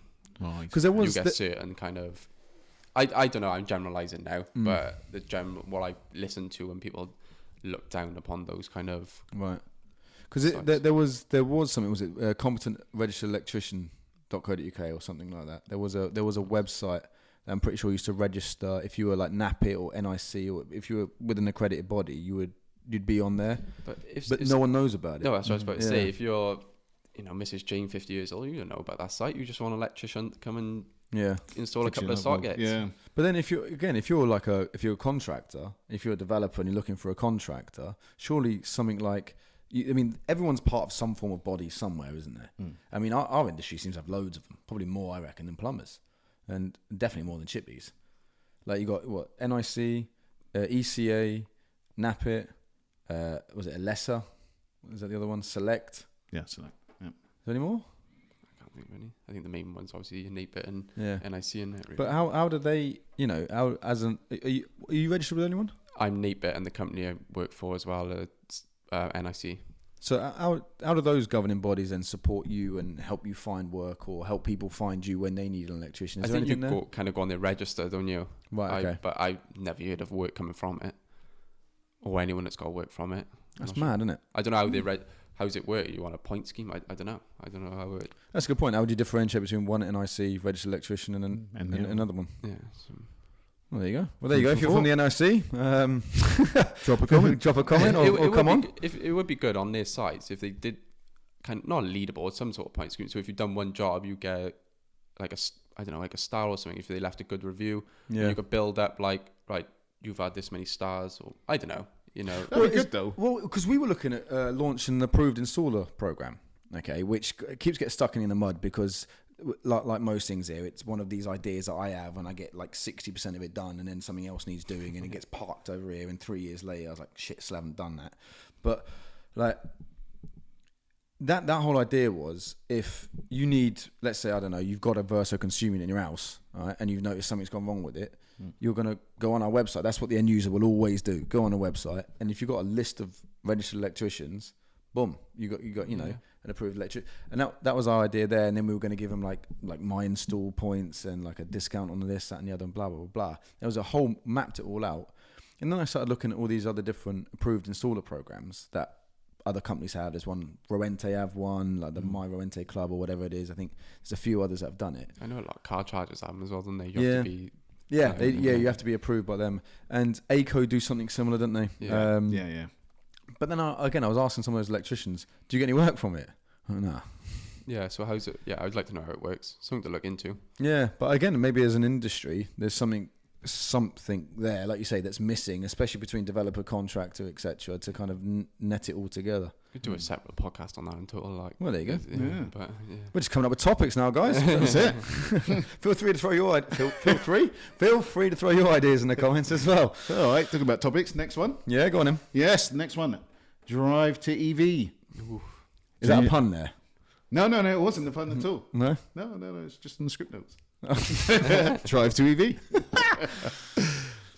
Because there was you get certain kind of, I don't know, I'm generalising now, but what I listen to when people look down upon those kind of right, because there was something, was it competent registered electrician.co.uk or something like that. There was a website that I'm pretty sure used to register if you were like NAPIT or NIC, or if you were with an accredited body, you'd be on there, but no one knows about it. No, that's what I was about to say. If you're, you know, Mrs. Jane, 50 years old, you don't know about that site. You just want an electrician to come and install a couple of sockets. Yeah. But then if you're a contractor, if you're a developer and you're looking for a contractor, surely something like, I mean, everyone's part of some form of body somewhere, isn't there? I mean, our industry seems to have loads of them, probably more, I reckon, than plumbers, and definitely more than chippies. Like you got what, NIC, ECA, NAPIT, was it Alessa? Was that the other one? Select. Yeah, Select. Yeah. Is there any more? Really. I think the main ones obviously NAPIT and NIC and that. Really. But how do they, you know, are you registered with anyone? I'm NAPIT and the company I work for as well, NIC. So how do those governing bodies then support you and help you find work or help people find you when they need an electrician? I think you kind of go on their register, don't you? Right. Okay. But I never heard of work coming from it, or anyone that's got work from it. That's mad, isn't it? I don't know how how's it work? You want a point scheme? I don't know. I don't know how it. That's a good point. How would you differentiate between one NIC registered electrician and another one? Yeah. Well, there you go. Well, there you go. If you're from the NIC, drop a comment. Drop a comment, or come on. It would be good on their sites if they did kind of, not a leaderboard, some sort of point scheme. So if you've done one job, you get like a star or something. If they left a good review, you could build up like, right, you've had this many stars, or I don't know. You know, that'd be good though. Well, because we were looking at launching an approved installer program, okay, which keeps getting stuck in the mud because, like most things here, it's one of these ideas that I have, and I get like 60% of it done, and then something else needs doing, and it gets parked over here, and 3 years later, I was like, shit, still haven't done that. But like that whole idea was, if you need, let's say, I don't know, you've got a Verso consuming in your house, right, and you've noticed something's gone wrong with it. You're going to go on our website. That's what the end user will always do. Go on a website, and if you've got a list of registered electricians, boom, you got you know, an approved electrician. And that was our idea there. And then we were going to give them like my install points and like a discount on this, that, and the other, and blah blah blah. There was a whole, mapped it all out. And then I started looking at all these other different approved installer programs that other companies have. There's one, Rowente have one, like the My Rowente Club or whatever it is. I think there's a few others that have done it. I know a lot of car chargers have them as well, don't they? You have to be. You have to be approved by them. And ACO do something similar, don't they? Yeah. But then I was asking some of those electricians, do you get any work from it? Oh, no. Yeah, so how's it? Yeah, I'd like to know how it works. Something to look into. Yeah, but again, maybe as an industry, there's something there, like you say, that's missing, especially between developer, contractor, etc., to kind of net it all together. Could do a separate podcast on that in total. Like, well, there you go. But, we're just coming up with topics now, guys. That's it. Feel free to throw your ideas in the comments as well. All right, talking about topics. Next one. Yeah, go on then. Yes, next one. Drive to EV. Ooh. Is that a pun there? No, it wasn't a pun at all. No, it's just in the script notes. Drive to EV.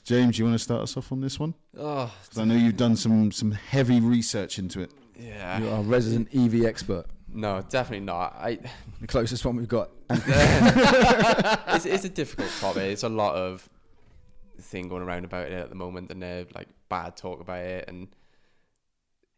James, you want to start us off on this one? Oh, 'Cause I know you've done some heavy research into it. yeah. You're our resident EV expert. No, definitely not. The closest one we've got. It's a difficult topic. It's a lot of thing going around about it at the moment, and like bad talk about it. And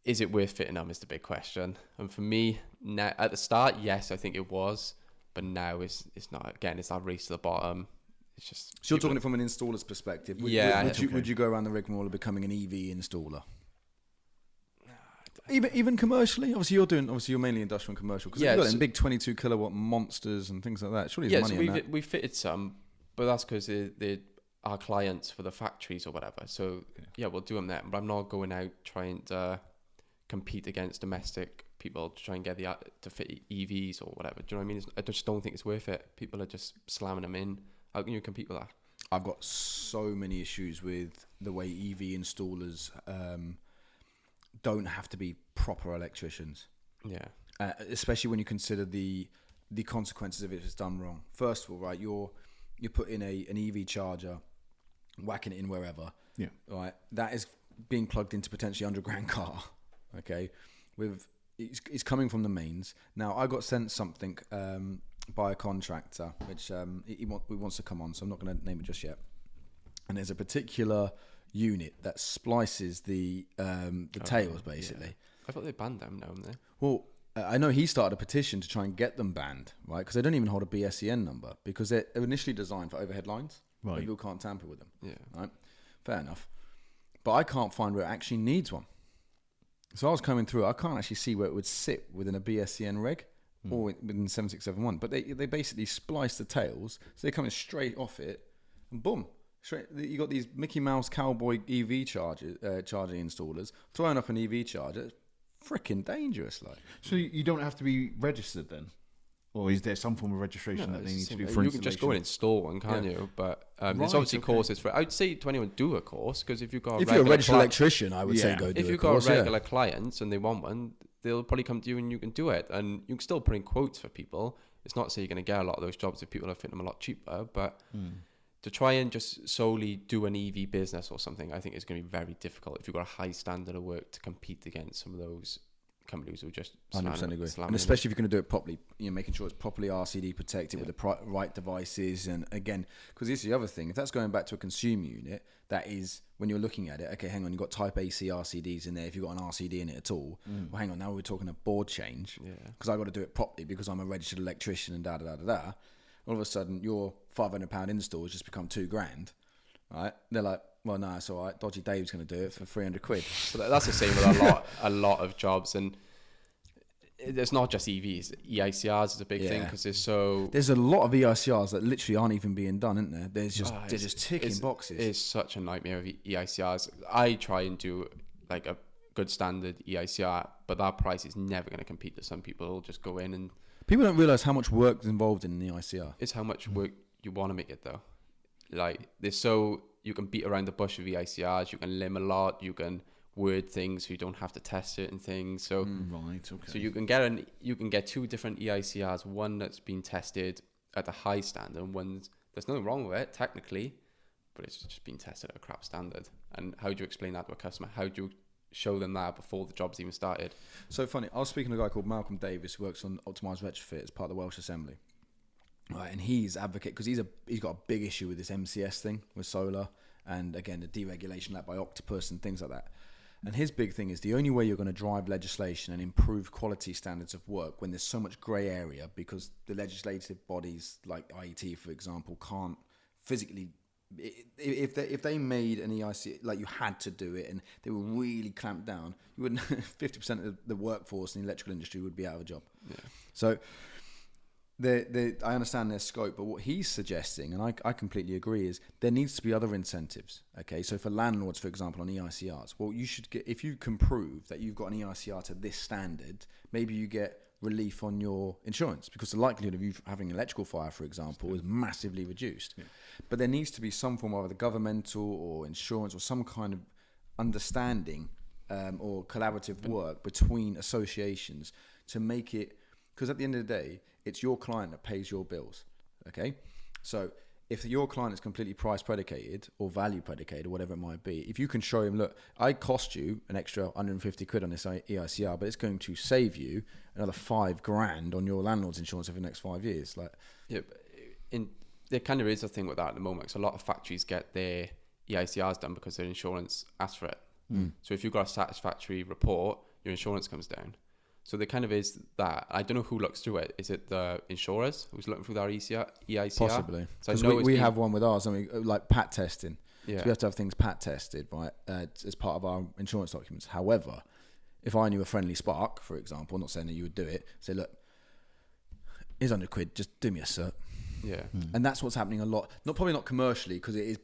is it worth fitting them? Is the big question. And for me, now at the start, yes, I think it was, but now it's not. Again, it's that race to the bottom. It's just. So you're talking it from an installer's perspective. Would you go around the rigmarole of becoming an EV installer? Even commercially, obviously you're mainly industrial and commercial because you've got them big 22 kilowatt monsters and things like that. Surely there's money in that. We fitted some, but that's because they are clients for the factories or whatever. So we'll do them there. But I'm not going out trying to compete against domestic people to try and get to fit EVs or whatever. Do you know what I mean? I just don't think it's worth it. People are just slamming them in. How can you compete with that? I've got so many issues with the way EV installers don't have to be proper electricians. Yeah. Especially when you consider the consequences of it if it's done wrong. First of all, right, you put in an EV charger, whacking it in wherever. Yeah. Right. That is being plugged into potentially $100,000 car. Okay. It's coming from the mains. Now I got sent something by a contractor which he wants to come on, so I'm not going to name it just yet. And there's a particular unit that splices the tails basically. Yeah. I thought they banned them now, haven't they? Well, I know he started a petition to try and get them banned, right? Because they don't even hold a BSEN number because they're initially designed for overhead lines. Right. People can't tamper with them. Yeah. Right. Fair enough. But I can't find where it actually needs one. So I was coming through. I can't actually see where it would sit within a BSEN reg or within 7671. But they basically splice the tails, so they're coming straight off it, and boom. Straight, you got these Mickey Mouse Cowboy EV charging installers throwing up an EV charger. It's freaking dangerous, like. So you don't have to be registered then, or is there some form of registration that they need to do for you can just go and install one, can't you? But there's obviously courses for it. I'd say to anyone, do a course, because if you've got you're a registered electrician, I would say go do a course. If you've got regular clients and they want one, they'll probably come to you and you can do it, and you can still put in quotes for people. It's not to say you're going to get a lot of those jobs if people are fitting them a lot cheaper, but. To try and just solely do an EV business or something, I think is going to be very difficult if you've got a high standard of work to compete against some of those companies who just 100% agree. And especially if you're going to do it properly, making sure it's properly RCD protected with the right devices. And again, because this is the other thing, if that's going back to a consumer unit, that is when you're looking at it, okay, hang on, you've got type AC RCDs in there if you've got an RCD in it at all. Well, hang on, now we're talking a board change because I've got to do it properly because I'm a registered electrician and da-da-da-da-da. All of a sudden, your £500 install has just become £2,000, right? They're like, well, no, it's all right. Dodgy Dave's going to do it for £300. So that's the same with a lot of jobs, and it's not just EVs. EICRs is a big thing because there's a lot of EICRs that literally aren't even being done, isn't there? They're just ticking boxes. It's such a nightmare of EICRs. I try and do like a good standard EICR, but that price is never going to compete with some people who'll just go in and. People don't realise how much work is involved in the ICR. It's how much work you want to make it though. Like you can beat around the bush with EICRs, you can limb a lot, you can word things so you don't have to test certain things. So So you can get two different EICRs, one that's been tested at a high standard and one there's nothing wrong with it technically, but it's just been tested at a crap standard. And how do you explain that to a customer? How do you show them that before the job's even started? So funny, I was speaking to a guy called Malcolm Davis who works on Optimised Retrofit as part of the Welsh Assembly, right? And he's advocate because he's got a big issue with this MCS thing with solar and again the deregulation like by Octopus and things like that. And his big thing is the only way you're going to drive legislation and improve quality standards of work when there's so much grey area because the legislative bodies like IET, for example, can't physically. If they made an EIC like you had to do it and they were really clamped down, you wouldn't 50% of the workforce in the electrical industry would be out of a job. So I understand their scope, but what he's suggesting, and I completely agree, is there needs to be other incentives. Okay, so for landlords, for example, on EICRs, well, you should get, if you can prove that you've got an EICR to this standard, maybe you get relief on your insurance because the likelihood of you having electrical fire, for example, is massively reduced. But there needs to be some form of either governmental or insurance or some kind of understanding or collaborative work between associations to make it, because at the end of the day, it's your client that pays your bills. Okay, so if your client is completely price predicated or value predicated or whatever it might be, if you can show him, look, I cost you an extra 150 quid on this EICR, but it's going to save you another $5,000 on your landlord's insurance over the next 5 years. Like, yeah, there kind of is a thing with that at the moment. Because a lot of factories get their EICRs done because their insurance asks for it. So if you've got a satisfactory report, your insurance comes down. So there kind of is that. I don't know who looks through it. Is it the insurers who's looking through their EICR? Possibly. So Because we have one with ours, I mean, like pat testing. Yeah. So we have to have things pat tested right, as part of our insurance documents. However, if I knew a friendly spark, for example, not saying that you would do it, say, look, here's 100 quid, just do me a cert. Yeah. And that's what's happening a lot. Probably not commercially, because it is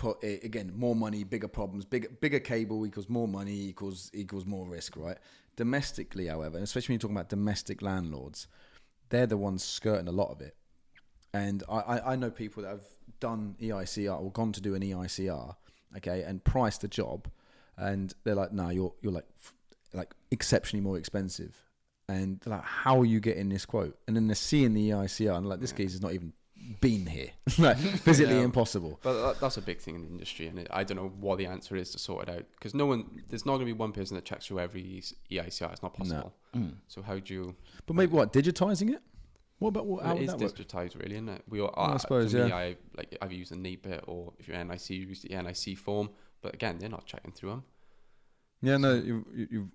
again more money, bigger problems, bigger cable equals more money equals more risk, right? Domestically, however, and especially when you're talking about domestic landlords, they're the ones skirting a lot of it. And I know people that have done EICR or gone to do an EICR, okay, and priced the job, and they're like, no, you're like exceptionally more expensive. And they're like, how are you getting this quote? And then they're seeing the EICR and like, this geezer's not even been here. Like, physically impossible. But that's a big thing in the industry, and I don't know what the answer is to sort it out, because there's not going to be one person that checks through every EICR. It's not possible. No. So how do you? But maybe digitizing it? What about how it is would that work? digitized, really, isn't it? We all, I suppose, for me, yeah. I've used the NAPIT, or if you're NIC, you use the NIC form. But again, they're not checking through them. Yeah, no.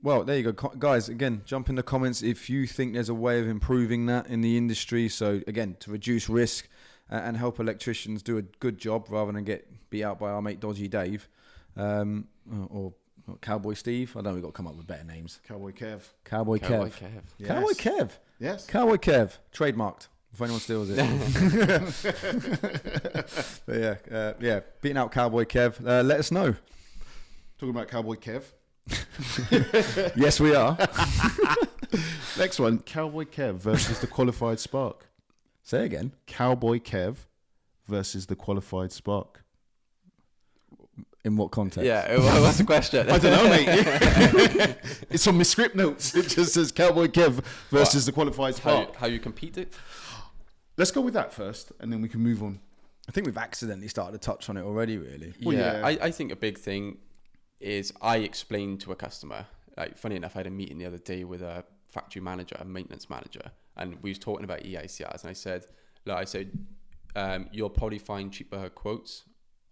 Well, there you go, guys. Again, jump in the comments if you think there's a way of improving that in the industry. So again, to reduce risk and help electricians do a good job rather than get beat out by our mate Dodgy Dave, or Cowboy Steve. I don't know, we've got to come up with better names. Cowboy Kev. Cowboy Kev. Yes. Cowboy Kev. Yes. Cowboy Kev. Trademarked. If anyone steals it. But yeah, beating out Cowboy Kev. Let us know. Talking about Cowboy Kev. Yes, we are. Next one, Cowboy Kev versus the Qualified Spark. Say again. Cowboy Kev versus the Qualified Spark. In what context? Yeah, what's the question? I don't know, mate. It's on my script notes. It just says Cowboy Kev versus the Qualified Spark. How you compete it? Let's go with that first, and then we can move on. I think we've accidentally started to touch on it already, really. Well, yeah. I think a big thing is I explained to a customer, like, funny enough, I had a meeting the other day with a factory manager, a maintenance manager, and we was talking about EICRs, and I said, you'll probably find cheaper quotes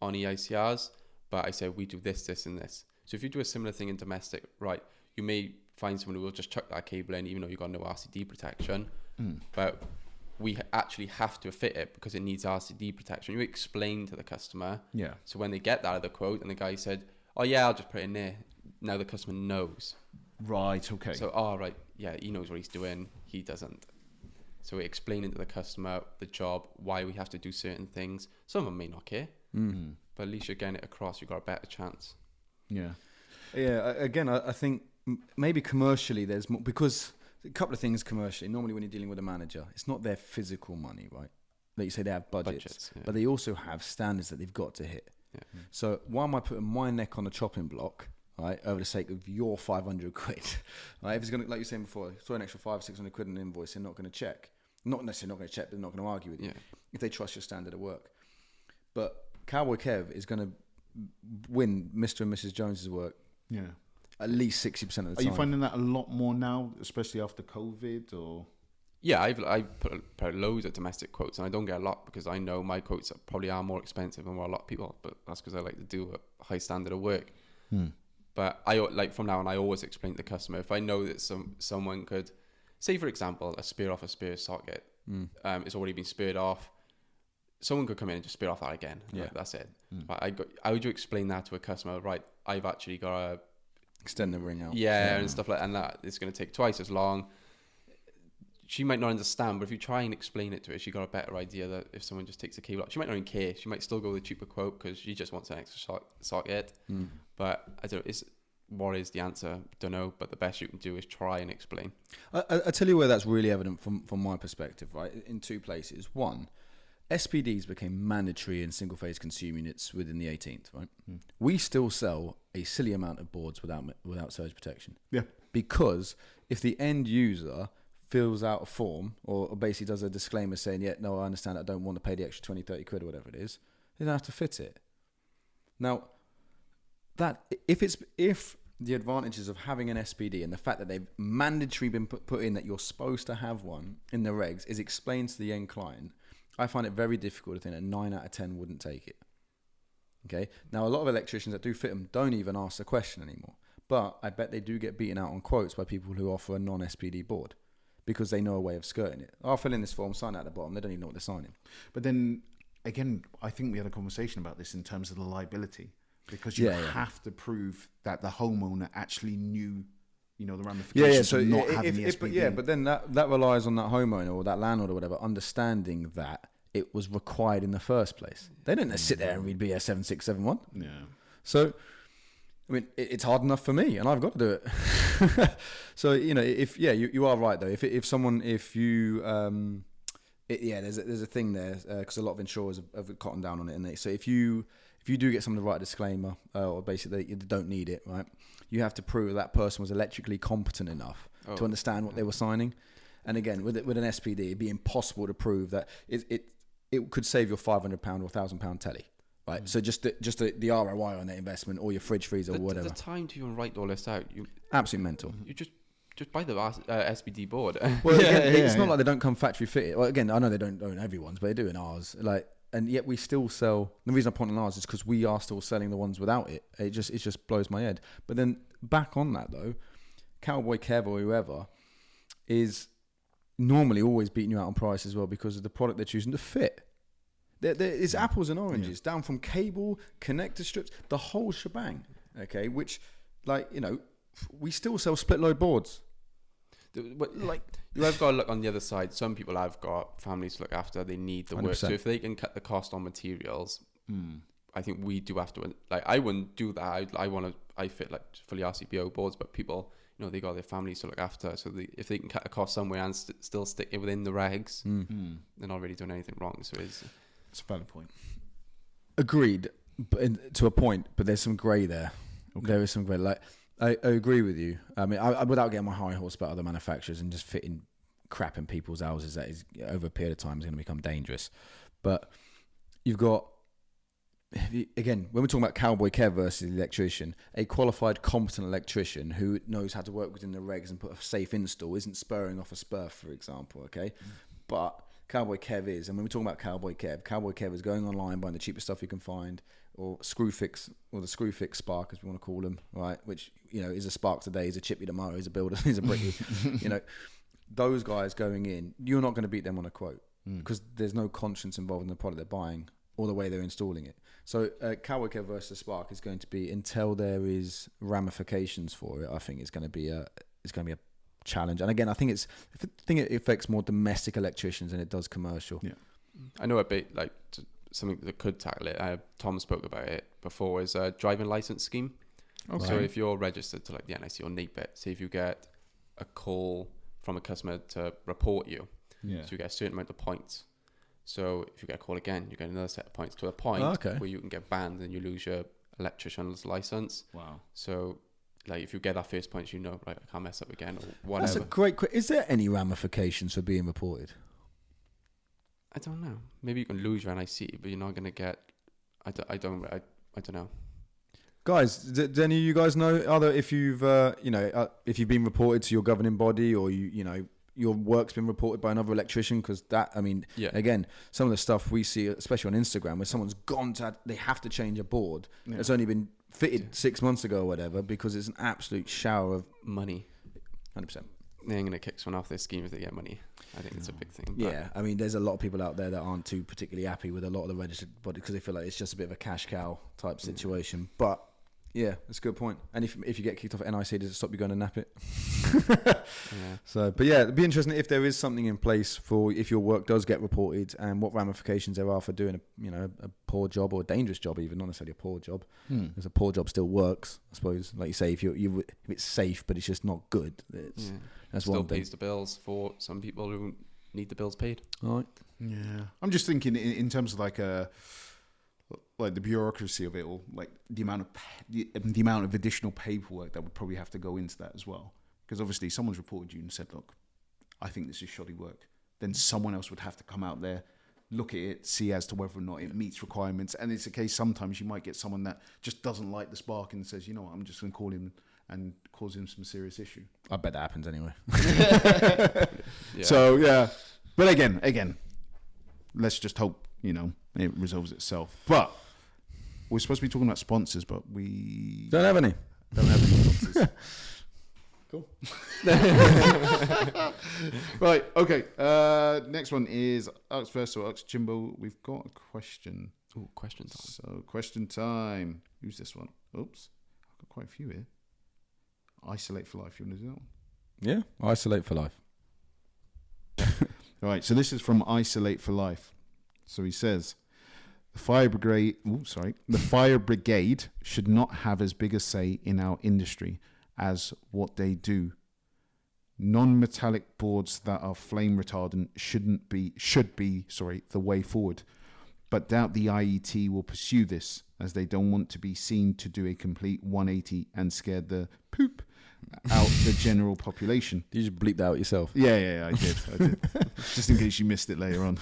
on EICRs, but I said, we do this, this, and this. So if you do a similar thing in domestic, right, you may find someone who will just chuck that cable in, even though you've got no RCD protection, but we actually have to fit it because it needs RCD protection. You explain to the customer. Yeah. So when they get that other quote, and the guy said, oh yeah, I'll just put it in there. Now the customer knows. Right, okay. So, right, yeah, he knows what he's doing. He doesn't. So we're explaining to the customer the job, why we have to do certain things. Some of them may not care, but at least you're getting it across. You've got a better chance. Yeah. Yeah, again, I think maybe commercially there's more, because a couple of things commercially. Normally when you're dealing with a manager, it's not their physical money, right? Like you say, they have budgets yeah. but they also have standards that they've got to hit. Yeah. So why am I putting my neck on the chopping block, right, over the sake of your 500 quid? Right? If it's going to, like you were saying before, throw an extra 500-600 quid in an invoice, they're not going to check. Not necessarily not going to check, but they're not going to argue with you if they trust your standard of work. But Cowboy Kev is going to win Mr. and Mrs. Jones's work. Yeah. At least 60% of the time. Are you finding that a lot more now, especially after COVID, or? Yeah, I put loads of domestic quotes, and I don't get a lot because I know my quotes probably are more expensive than what a lot of people. But that's because I like to do a high standard of work. But I like from now on, I always explain to the customer if I know that someone could, say for example, a spare socket, it's already been spared off. Someone could come in and just spare off that again. Yeah, like, that's it. But how would you explain that to a customer? Right, I've actually got a extend the ring out. Yeah, and stuff like that, and that it's going to take twice as long. She might not understand, but if you try and explain it to her, she got a better idea that if someone just takes a cable out, she might not even care. She might still go with a cheaper quote because she just wants an extra socket. But I don't know, what is the answer? Don't know, but the best you can do is try and explain. I tell you where that's really evident from my perspective, right? In two places. One, SPDs became mandatory in single-phase consumer units within the 18th, right? We still sell a silly amount of boards without surge protection. Yeah. Because if the end user fills out a form or basically does a disclaimer saying, yeah, no, I understand, I don't want to pay the extra 20, 30 quid or whatever it is, They don't have to fit it. Now, that if the advantages of having an SPD and the fact that they've mandatorily been put in that you're supposed to have one in the regs is explained to the end client, I find it very difficult to think that 9 out of 10 wouldn't take it. Okay. Now, a lot of electricians that do fit them don't even ask the question anymore. But I bet they do get beaten out on quotes by people who offer a non-SPD board because they know a way of skirting it. I'll fill in this form, sign at the bottom. They don't even know what they're signing. But then, again, I think we had a conversation about this in terms of the liability. Because you have to prove that the homeowner actually knew, the ramifications of not having the SPD. But then that relies on that homeowner or that landlord or whatever understanding that it was required in the first place. They didn't sit there and read BS 7671. Yeah. So, I mean, it's hard enough for me, and I've got to do it. So, if you are right though. There's a thing there because a lot of insurers have cottoned down on it, and so if you do get someone to write a disclaimer, or basically you don't need it, right? You have to prove that person was electrically competent enough to understand what they were signing. And again, with an SPD, it'd be impossible to prove that it could save your £500 or £1,000 telly, right? So just the ROI on that investment, or your fridge freezer or whatever. The time to even write all this out, absolutely mental. You just buy the SPD board. Well, it's not like they don't come factory fitted. Well, again, I know they don't own everyone's, but they do in ours. And yet we still sell. The reason I point on ours is because we are still selling the ones without it. It just blows my head. But then back on that though, Cowboy Kev or whoever is normally always beating you out on price as well because of the product they're choosing to fit. It's apples and oranges, down from cable, connector strips, the whole shebang. Okay, which we still sell split load boards. You have got to look on the other side. Some people have got families to look after. They need the work. 100%. So if they can cut the cost on materials, I think we do have to. I wouldn't do that. I fit fully RCPO boards, but people, they got their families to look after. So if they can cut a cost somewhere and still stick it within the regs, they're not really doing anything wrong. So it's a valid point. Agreed, but to a point. But there's some grey there. Okay. There is some grey. I agree with you. I mean, I without getting my high horse about other manufacturers and just fitting crap in people's houses, that is over a period of time is going to become dangerous. But you've got, again, when we're talking about Cowboy Kev versus the electrician, a qualified, competent electrician who knows how to work within the regs and put a safe install isn't spurring off a spur, for example, okay? But Cowboy Kev is, and when we're talking about Cowboy Kev is going online, buying the cheapest stuff you can find, or Screwfix, or the Screwfix Spark, as we want to call them, right? Which, is a Spark today, is a Chippy tomorrow, is a Builder, is a Bricky. Those guys going in, you're not going to beat them on a quote because there's no conscience involved in the product they're buying or the way they're installing it. So Cowboy Kev versus Spark is going to be, until there is ramifications for it, I think it's going to be a challenge. And again, I think it affects more domestic electricians than it does commercial. Yeah, I know a bit something that could tackle it. Tom spoke about it before. Is a driving license scheme. Okay. So if you're registered to the NIC or NAPIT, say if you get a call from a customer to report you, so you get a certain amount of points. So if you get a call again, you get another set of points to a point where you can get banned and you lose your electrician's license. Wow. So if you get that first point, I can't mess up again or whatever. That's a great question. Is there any ramifications for being reported? I don't know. Maybe you can lose your NIC, but you're not going to get. I don't know. Guys, do any of you guys know if you've if you've been reported to your governing body, or your work's been reported by another electrician? Because again, some of the stuff we see, especially on Instagram, where someone's gone they have to change a board. Yeah. It's only been fitted 6 months ago or whatever, because it's an absolute shower of money. 100%. They're going to kick someone off their scheme if they get money. I think it's a big thing. Yeah, I mean, there's a lot of people out there that aren't too particularly happy with a lot of the registered bodies because they feel like it's just a bit of a cash cow type situation. But yeah, that's a good point. And if you get kicked off at NIC, does it stop you going to nap it? Yeah. So, but yeah, it'd be interesting if there is something in place for if your work does get reported, and what ramifications there are for doing a poor job, or a dangerous job, even not necessarily a poor job. Because a poor job still works, I suppose. Like you say, if it's safe but it's just not good, that's still one thing. Pays the bills for some people who need the bills paid. All right. Yeah, I'm just thinking in terms of the bureaucracy of it all, like the amount of additional paperwork that would probably have to go into that as well. Because obviously someone's reported you and said, look, I think this is shoddy work. Then someone else would have to come out there, look at it, see as to whether or not it meets requirements. And it's a case sometimes you might get someone that just doesn't like the spark and says, you know what, I'm just going to call him and cause him some serious issue. I bet that happens anyway. Yeah. So, yeah. But again, let's just hope, it resolves itself. But we're supposed to be talking about sponsors, but we Don't have any. don't have any sponsors. Cool. Right, okay. Next one is Ux first, so Ux Jimbo. We've got a question. Ooh, question time. So, question time. Who's this one? Oops. I've got quite a few here. Isolate for life. You want to do that one? Yeah, isolate for life. All right, so this is from Isolate for Life. So he says, the Fire Brigade should not have as big a say in our industry as what they do. Non-metallic boards that are flame retardant should be the way forward. But doubt the IET will pursue this, as they don't want to be seen to do a complete 180 and scare the poop out the general population. Did you just bleep that out yourself? Yeah, I did. Just in case you missed it later on.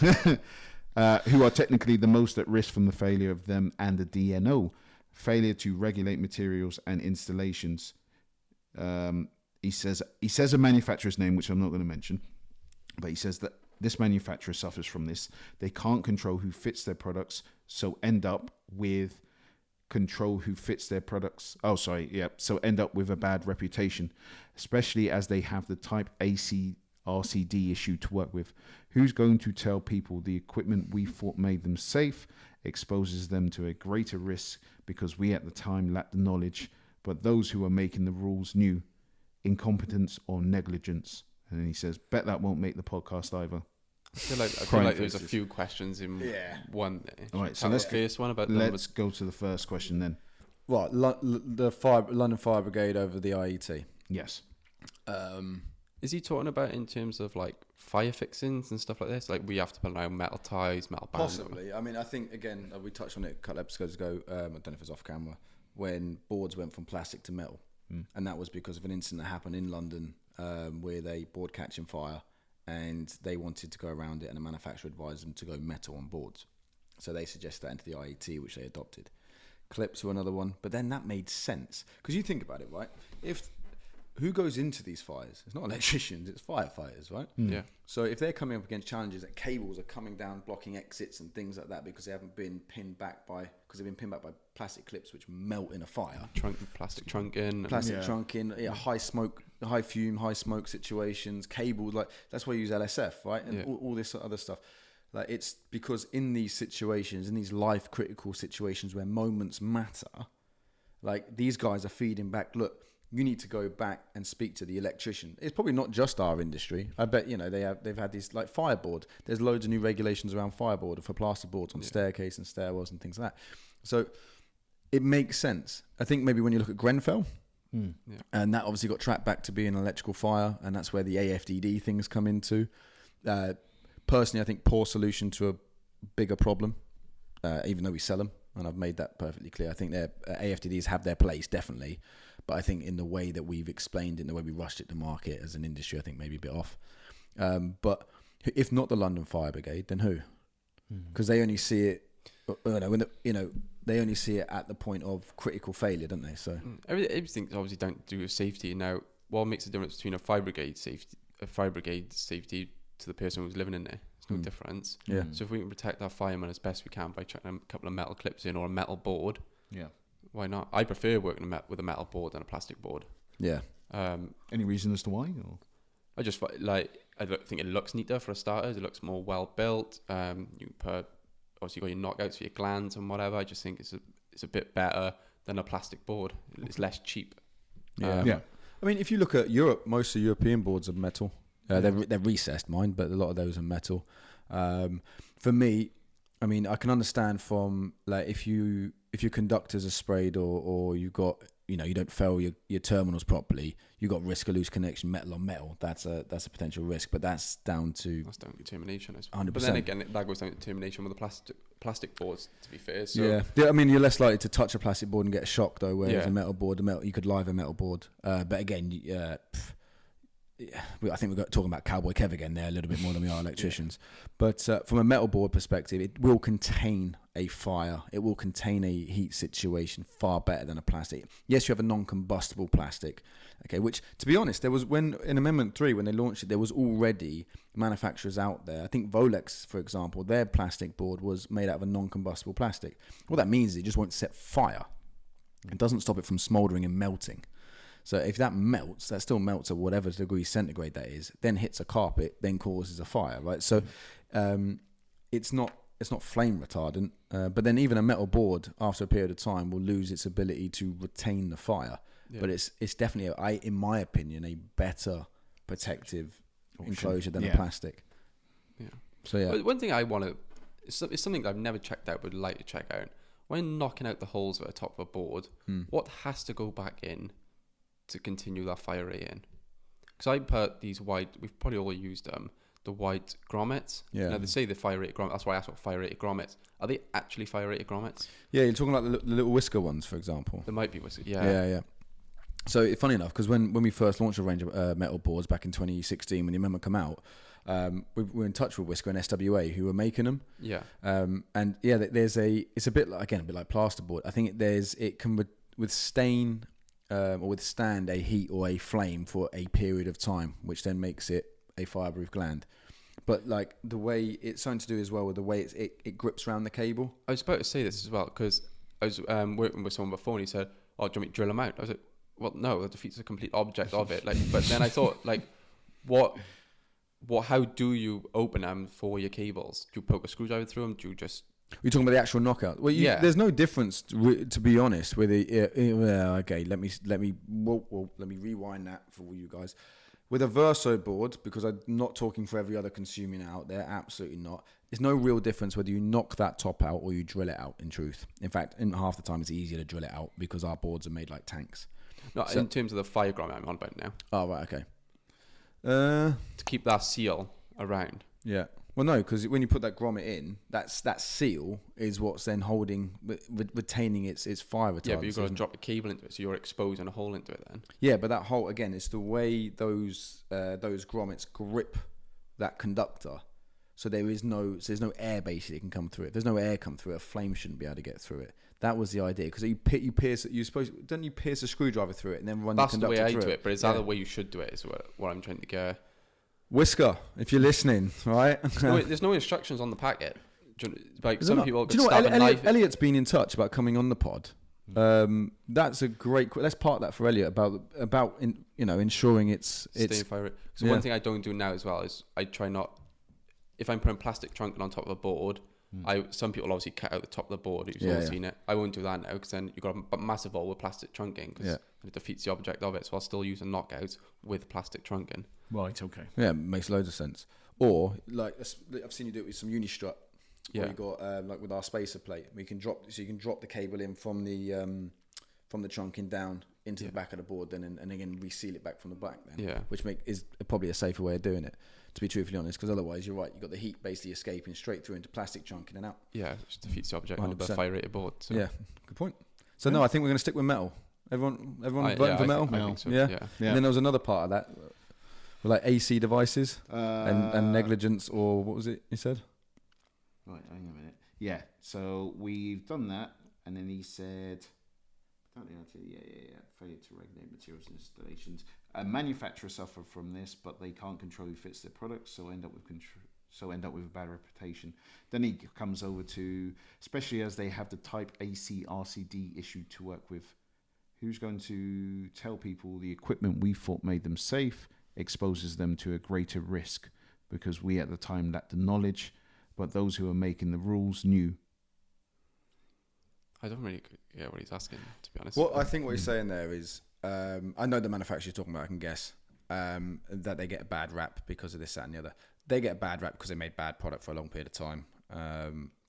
Who are technically the most at risk from the failure of them and the DNO. Failure to regulate materials and installations. He says a manufacturer's name, which I'm not going to mention, but he says that this manufacturer suffers from this. They can't control who fits their products, so end up with so end up with a bad reputation, especially as they have the type AC RCD issue to work with. Who's going to tell people the equipment we thought made them safe exposes them to a greater risk because we at the time lacked the knowledge, but those who are making the rules knew? Incompetence or negligence. And then he says, bet that won't make the podcast either. I feel like there's a few questions in one there. All right, so let's first one about let's go to the first question then. What, the London Fire Brigade over the IET? Yes. Is he talking about in terms of like fire fixings and stuff like this? Like we have to put around metal ties, metal bands? Possibly. I mean, I think, again, we touched on it a couple episodes ago. I don't know if it was off camera, when boards went from plastic to metal. And that was because of an incident that happened in London where they board catching fire and they wanted to go around it, and the manufacturer advised them to go metal on boards. So they suggested that into the IET, which they adopted. Clips were another one, but then that made sense. Because you think about it, right? Who goes into these fires? It's not electricians, it's firefighters, right? Yeah. So if they're coming up against challenges that cables are coming down, blocking exits and things like that because they haven't been pinned back by plastic clips which melt in a fire. Plastic trunking. Trunking, high smoke, high fume, high smoke situations, cables, like that's why you use LSF, right? And all this other stuff. Like it's because in these situations, in these life critical situations where moments matter, like these guys are feeding back, look, you need to go back and speak to the electrician. It's probably not just our industry. I bet they've had these like fireboard. There's loads of new regulations around fireboard for plasterboards on staircase and stairwells and things like that. So it makes sense. I think maybe when you look at Grenfell, and that obviously got tracked back to being an electrical fire, and that's where the AFDD things come into. Personally, I think poor solution to a bigger problem, even though we sell them, and I've made that perfectly clear. I think their AFDDs have their place, definitely. But I think in the way that we've explained it, in the way we rushed it to market as an industry, I think maybe a bit off. But if not the London Fire Brigade, then who? Because they only see it, they only see it at the point of critical failure, don't they? So everything's obviously down to do with safety. Now, what makes the difference between a fire brigade safety to the person who's living in there? There's no difference. Yeah. So if we can protect our firemen as best we can by chucking a couple of metal clips in or a metal board, why not? I prefer working with a metal board than a plastic board. Yeah. Any reason as to why? Or? I just think it looks neater for a starters. It looks more well built. You put obviously got your knockouts for your glands and whatever. I just think it's a bit better than a plastic board. It's less cheap. I mean, if you look at Europe, most of the European boards are metal. They're recessed, mine, but a lot of those are metal. For me, I mean, I can understand from like if your conductors are sprayed or you got you don't fail your terminals properly, you got risk of loose connection, metal on metal. That's a potential risk, but that's down to termination. 100%. But then again, that goes down to termination with the plastic boards. To be fair, so I mean, you're less likely to touch a plastic board and get a shock though. Whereas a metal board, you could live a metal board. But again, I think we're talking about Cowboy Kev again there a little bit more than we are electricians. But from a metal board perspective, it will contain a fire. It will contain a heat situation far better than a plastic. Yes, you have a non-combustible plastic, okay, which, to be honest, there was when in Amendment 3, when they launched it, there was already manufacturers out there. I think Volex, for example, their plastic board was made out of a non-combustible plastic. What that means is it just won't set fire. It doesn't stop it from smouldering and melting. So if that melts, that still melts at whatever degree centigrade that is, then hits a carpet, then causes a fire, right? So it's not flame retardant, but then even a metal board after a period of time will lose its ability to retain the fire. Yeah. But it's definitely, in my opinion, a better protective enclosure than a plastic. Yeah. So yeah. One thing I want to, it's something I've never checked out, but would like to check out. When knocking out the holes at the top of a board, what has to go back in to continue that fire rate in? Because I put these white, we've probably all used them, the white grommets. Yeah. Now they say the fire rated grommets. That's why I asked what fire rated grommets. Are they actually fire rated grommets? Yeah, you're talking about the little whisker ones, for example. There might be whisker. Yeah. So funny enough, because when we first launched a range of metal boards back in 2016, when the amendment came out, we were in touch with Whisker and SWA who were making them. Yeah. And yeah, it's a bit like, again, a bit like plasterboard. I think it can withstand a heat or a flame for a period of time, which then makes it a fireproof gland. But like the way it's something to do as well with the way it grips around the cable. I was about to say this as well because I was working with someone before and he said, "Oh, do you want me to drill them out?" I was like, "Well, no, that defeats the complete object of it." Like, but then I thought, like, how do you open them for your cables? Do you poke a screwdriver through them? Do you just... You're talking about the actual knockout. Well, there's no difference, to be honest, with the... okay, let me rewind that for all you guys. With a Verso board, because I'm not talking for every other consumer out there, absolutely not. There's no real difference whether you knock that top out or you drill it out, in truth. In fact, in half the time, it's easier to drill it out because our boards are made like tanks. No, in terms of the fire grommet I'm on about now. Oh, right, okay. To keep that seal around. Yeah. Well, no, because when you put that grommet in, that seal is what's then retaining its fire retardance. Yeah, but you've got to drop a cable into it, so you're exposing a hole into it then. Yeah, but that hole, again, it's the way those grommets grip that conductor. So there's no air basically can come through it. If there's no air come through it, a flame shouldn't be able to get through it. That was the idea, because you pierce a screwdriver through it and then run the conductor through it. That's the way I do it, but is that the way you should do it? Is what I'm trying to get. Whisker, if you're listening, right? There's no instructions on the packet. Like Is some people could stab a knife. Elliot's been in touch about coming on the pod. That's a great. Let's part that for Elliot about ensuring it's staying fire rate. So one thing I don't do now as well is I try not. If I'm putting plastic trunking on top of a board, some people obviously cut out the top of the board. You've all seen it. I won't do that now because then you've got a massive hole with plastic trunking because it defeats the object of it. So I'll still use a knockout with plastic trunking. Right, okay. Yeah, it makes loads of sense. Or like I've seen you do it with some Unistrut. Yeah. You got like with our spacer plate, you can drop the cable in from the trunking down into the back of the board, then and again reseal it back from the back. Then, which is probably a safer way of doing it. To be truthfully honest, because otherwise you're right. You've got the heat basically escaping straight through into plastic chunking and out. Yeah, which defeats the object of a fire rated board. So. Yeah, good point. So no, I think we're going to stick with metal. Everyone voting for metal? I think so. Yeah? Yeah. And then there was another part of that, like AC devices and negligence, or what was it you said? Right, hang on a minute. Yeah, so we've done that, and then he said, failure to regulate materials and installations. Manufacturers suffer from this, but they can't control who fits their products, so end up with a bad reputation. Then he comes over to, especially as they have the Type AC RCD issue to work with. Who's going to tell people the equipment we thought made them safe exposes them to a greater risk, because we at the time lacked the knowledge, but those who are making the rules knew. I don't really get what he's asking, to be honest. Well, I think what he's saying there is, I know the manufacturer's talking about, I can guess, that they get a bad rap because of this, that, and the other. They get a bad rap because they made bad product for a long period of time.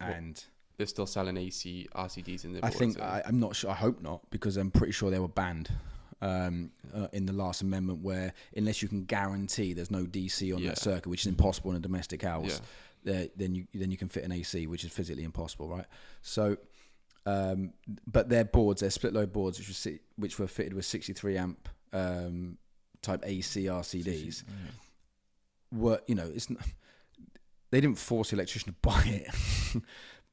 And they're still selling AC RCDs in their I boards. think, I'm not sure, I hope not, because I'm pretty sure they were banned in the last amendment, where unless you can guarantee there's no DC on that circuit, which is impossible in a domestic house, then you can fit an AC, which is physically impossible, right? So... but their boards, their split load boards, which were fitted with 63 amp type A CRCDs were, they didn't force the electrician to buy it.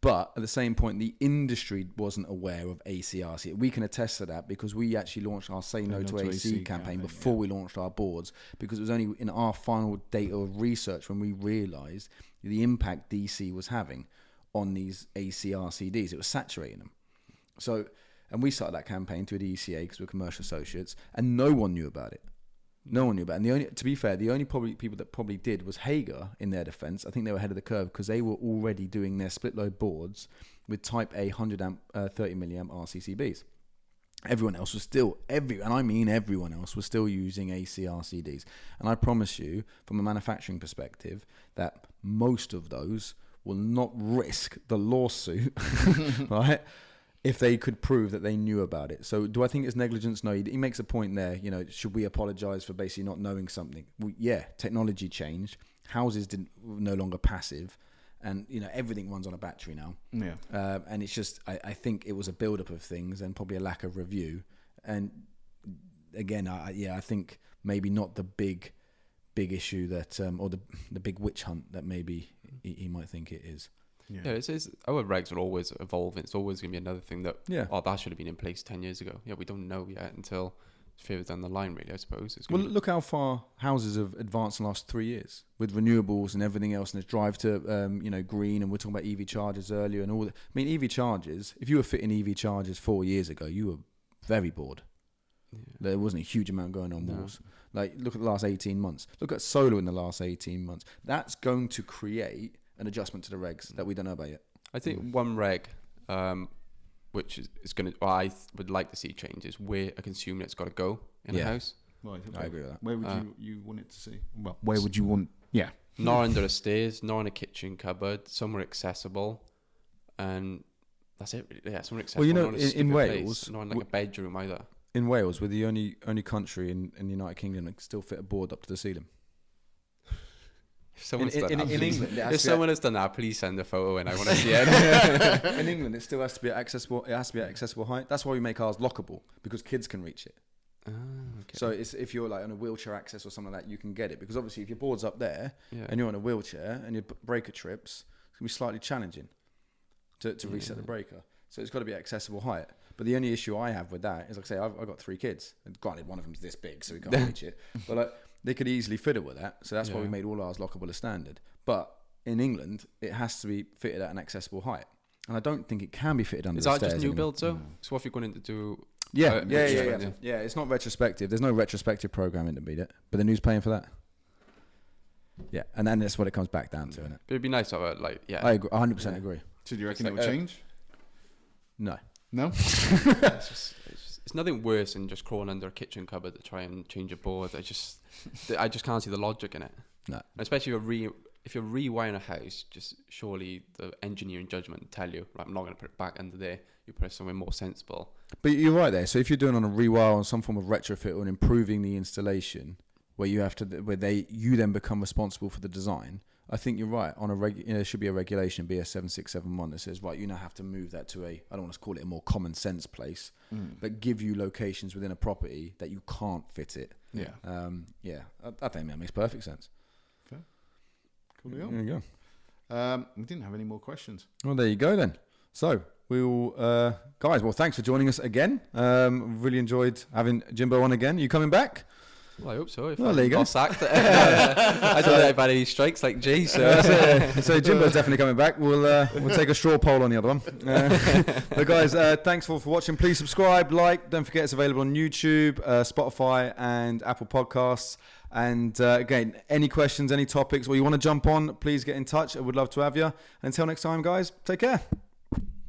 But at the same point, the industry wasn't aware of ACRC. We can attest to that because we actually launched our Say No to AC campaign before we launched our boards, because it was only in our final data of research when we realised the impact DC was having on these ACRCDs. It was saturating them. So, and we started that campaign through the ECA because we're commercial associates, and no one knew about it. No one knew about it. And to be fair, the only people that probably did was Hager in their defence. I think they were ahead of the curve because they were already doing their split load boards with type A 100 amp, 30 milliamp RCCBs. Everyone else was still, and I mean everyone else was still using ACRCDs. And I promise you, from a manufacturing perspective, that most of those will not risk the lawsuit, right? If they could prove that they knew about it. So do I think it's negligence? No, he makes a point there. Should we apologise for basically not knowing something? Well, yeah, technology changed. Houses no longer passive, and everything runs on a battery now. Yeah. And it's just, I think it was a build-up of things and probably a lack of review. And again, I think maybe not the big issue that, or the big witch hunt that maybe he might think it is. Yeah, it's our regs are always evolving. It's always going to be another thing that, that should have been in place 10 years ago. Yeah, we don't know yet until further down the line, really, I suppose. Look how far houses have advanced in the last 3 years with renewables and everything else, and this drive to, green, and we're talking about EV chargers earlier and all that. I mean, EV chargers, if you were fitting EV chargers 4 years ago, you were very bored. Yeah. There wasn't a huge amount going on walls. Like, look at the last 18 months. Look at solar in the last 18 months. That's going to create an adjustment to the regs that we don't know about yet. I think one reg, which is going to, I would like to see change, is where a consumer it's got to go in a house. Right, okay. I agree with that. Where would you want it to see? Well, where would you want? Yeah, not under the stairs, not in a kitchen cupboard, somewhere accessible, and that's it. Yeah, somewhere accessible. Well, in Wales, place, not in like a bedroom either. In Wales, we're the only country in the United Kingdom that can still fit a board up to the ceiling. In England, if someone has done that, please send a photo in. I want to see it. In England, it still has to be accessible. It has to be at accessible height. That's why we make ours lockable, because kids can reach it. Okay. So if you're like on a wheelchair access or something like that, you can get it, because obviously if your board's up there and you're on a wheelchair and your breaker trips, it's gonna be slightly challenging to reset the breaker. So it's got to be at accessible height. But the only issue I have with that is, like I say, I've got 3 kids. And granted, one of them's this big, so we can't reach it. But they could easily fit it with that. So that's why we made all ours lockable as standard. But in England, it has to be fitted at an accessible height. And I don't think it can be fitted under the stairs. Is that just new builds, though? So what if you're going to do... Yeah, it's not retrospective. There's no retrospective programming to beat it. But then who's paying for that? Yeah, and then that's what it comes back down to, isn't it? But it'd be nice to have I agree, 100% agree. So do you reckon it will change? No. It's nothing worse than just crawling under a kitchen cupboard to try and change a board. I just can't see the logic in it. No. Especially if you're rewiring a house, just surely the engineering judgment will tell you, right, I'm not going to put it back under there. You put it somewhere more sensible. But you're right there. So if you're doing on a rewire or some form of retrofit or improving the installation, where you then become responsible for the design, I think you're right. On there should be a regulation, BS 7671, that says, right, you now have to move that to I don't want to call it a more common sense place, but give you locations within a property that you can't fit it. Yeah. I think that makes perfect sense. Okay. Cool. There you go. We didn't have any more questions. Well, there you go then. So we'll, guys, thanks for joining us again. Really enjoyed having Jimbo on again. You coming back? Well, I hope so. If there you go. Not sacked. I don't know about any strikes like G. So Jimbo's definitely coming back. We'll take a straw poll on the other one. But guys, thanks for watching. Please subscribe, like. Don't forget it's available on YouTube, Spotify, and Apple Podcasts. And again, any questions, any topics, or you want to jump on, please get in touch. I would love to have you. Until next time, guys, take care.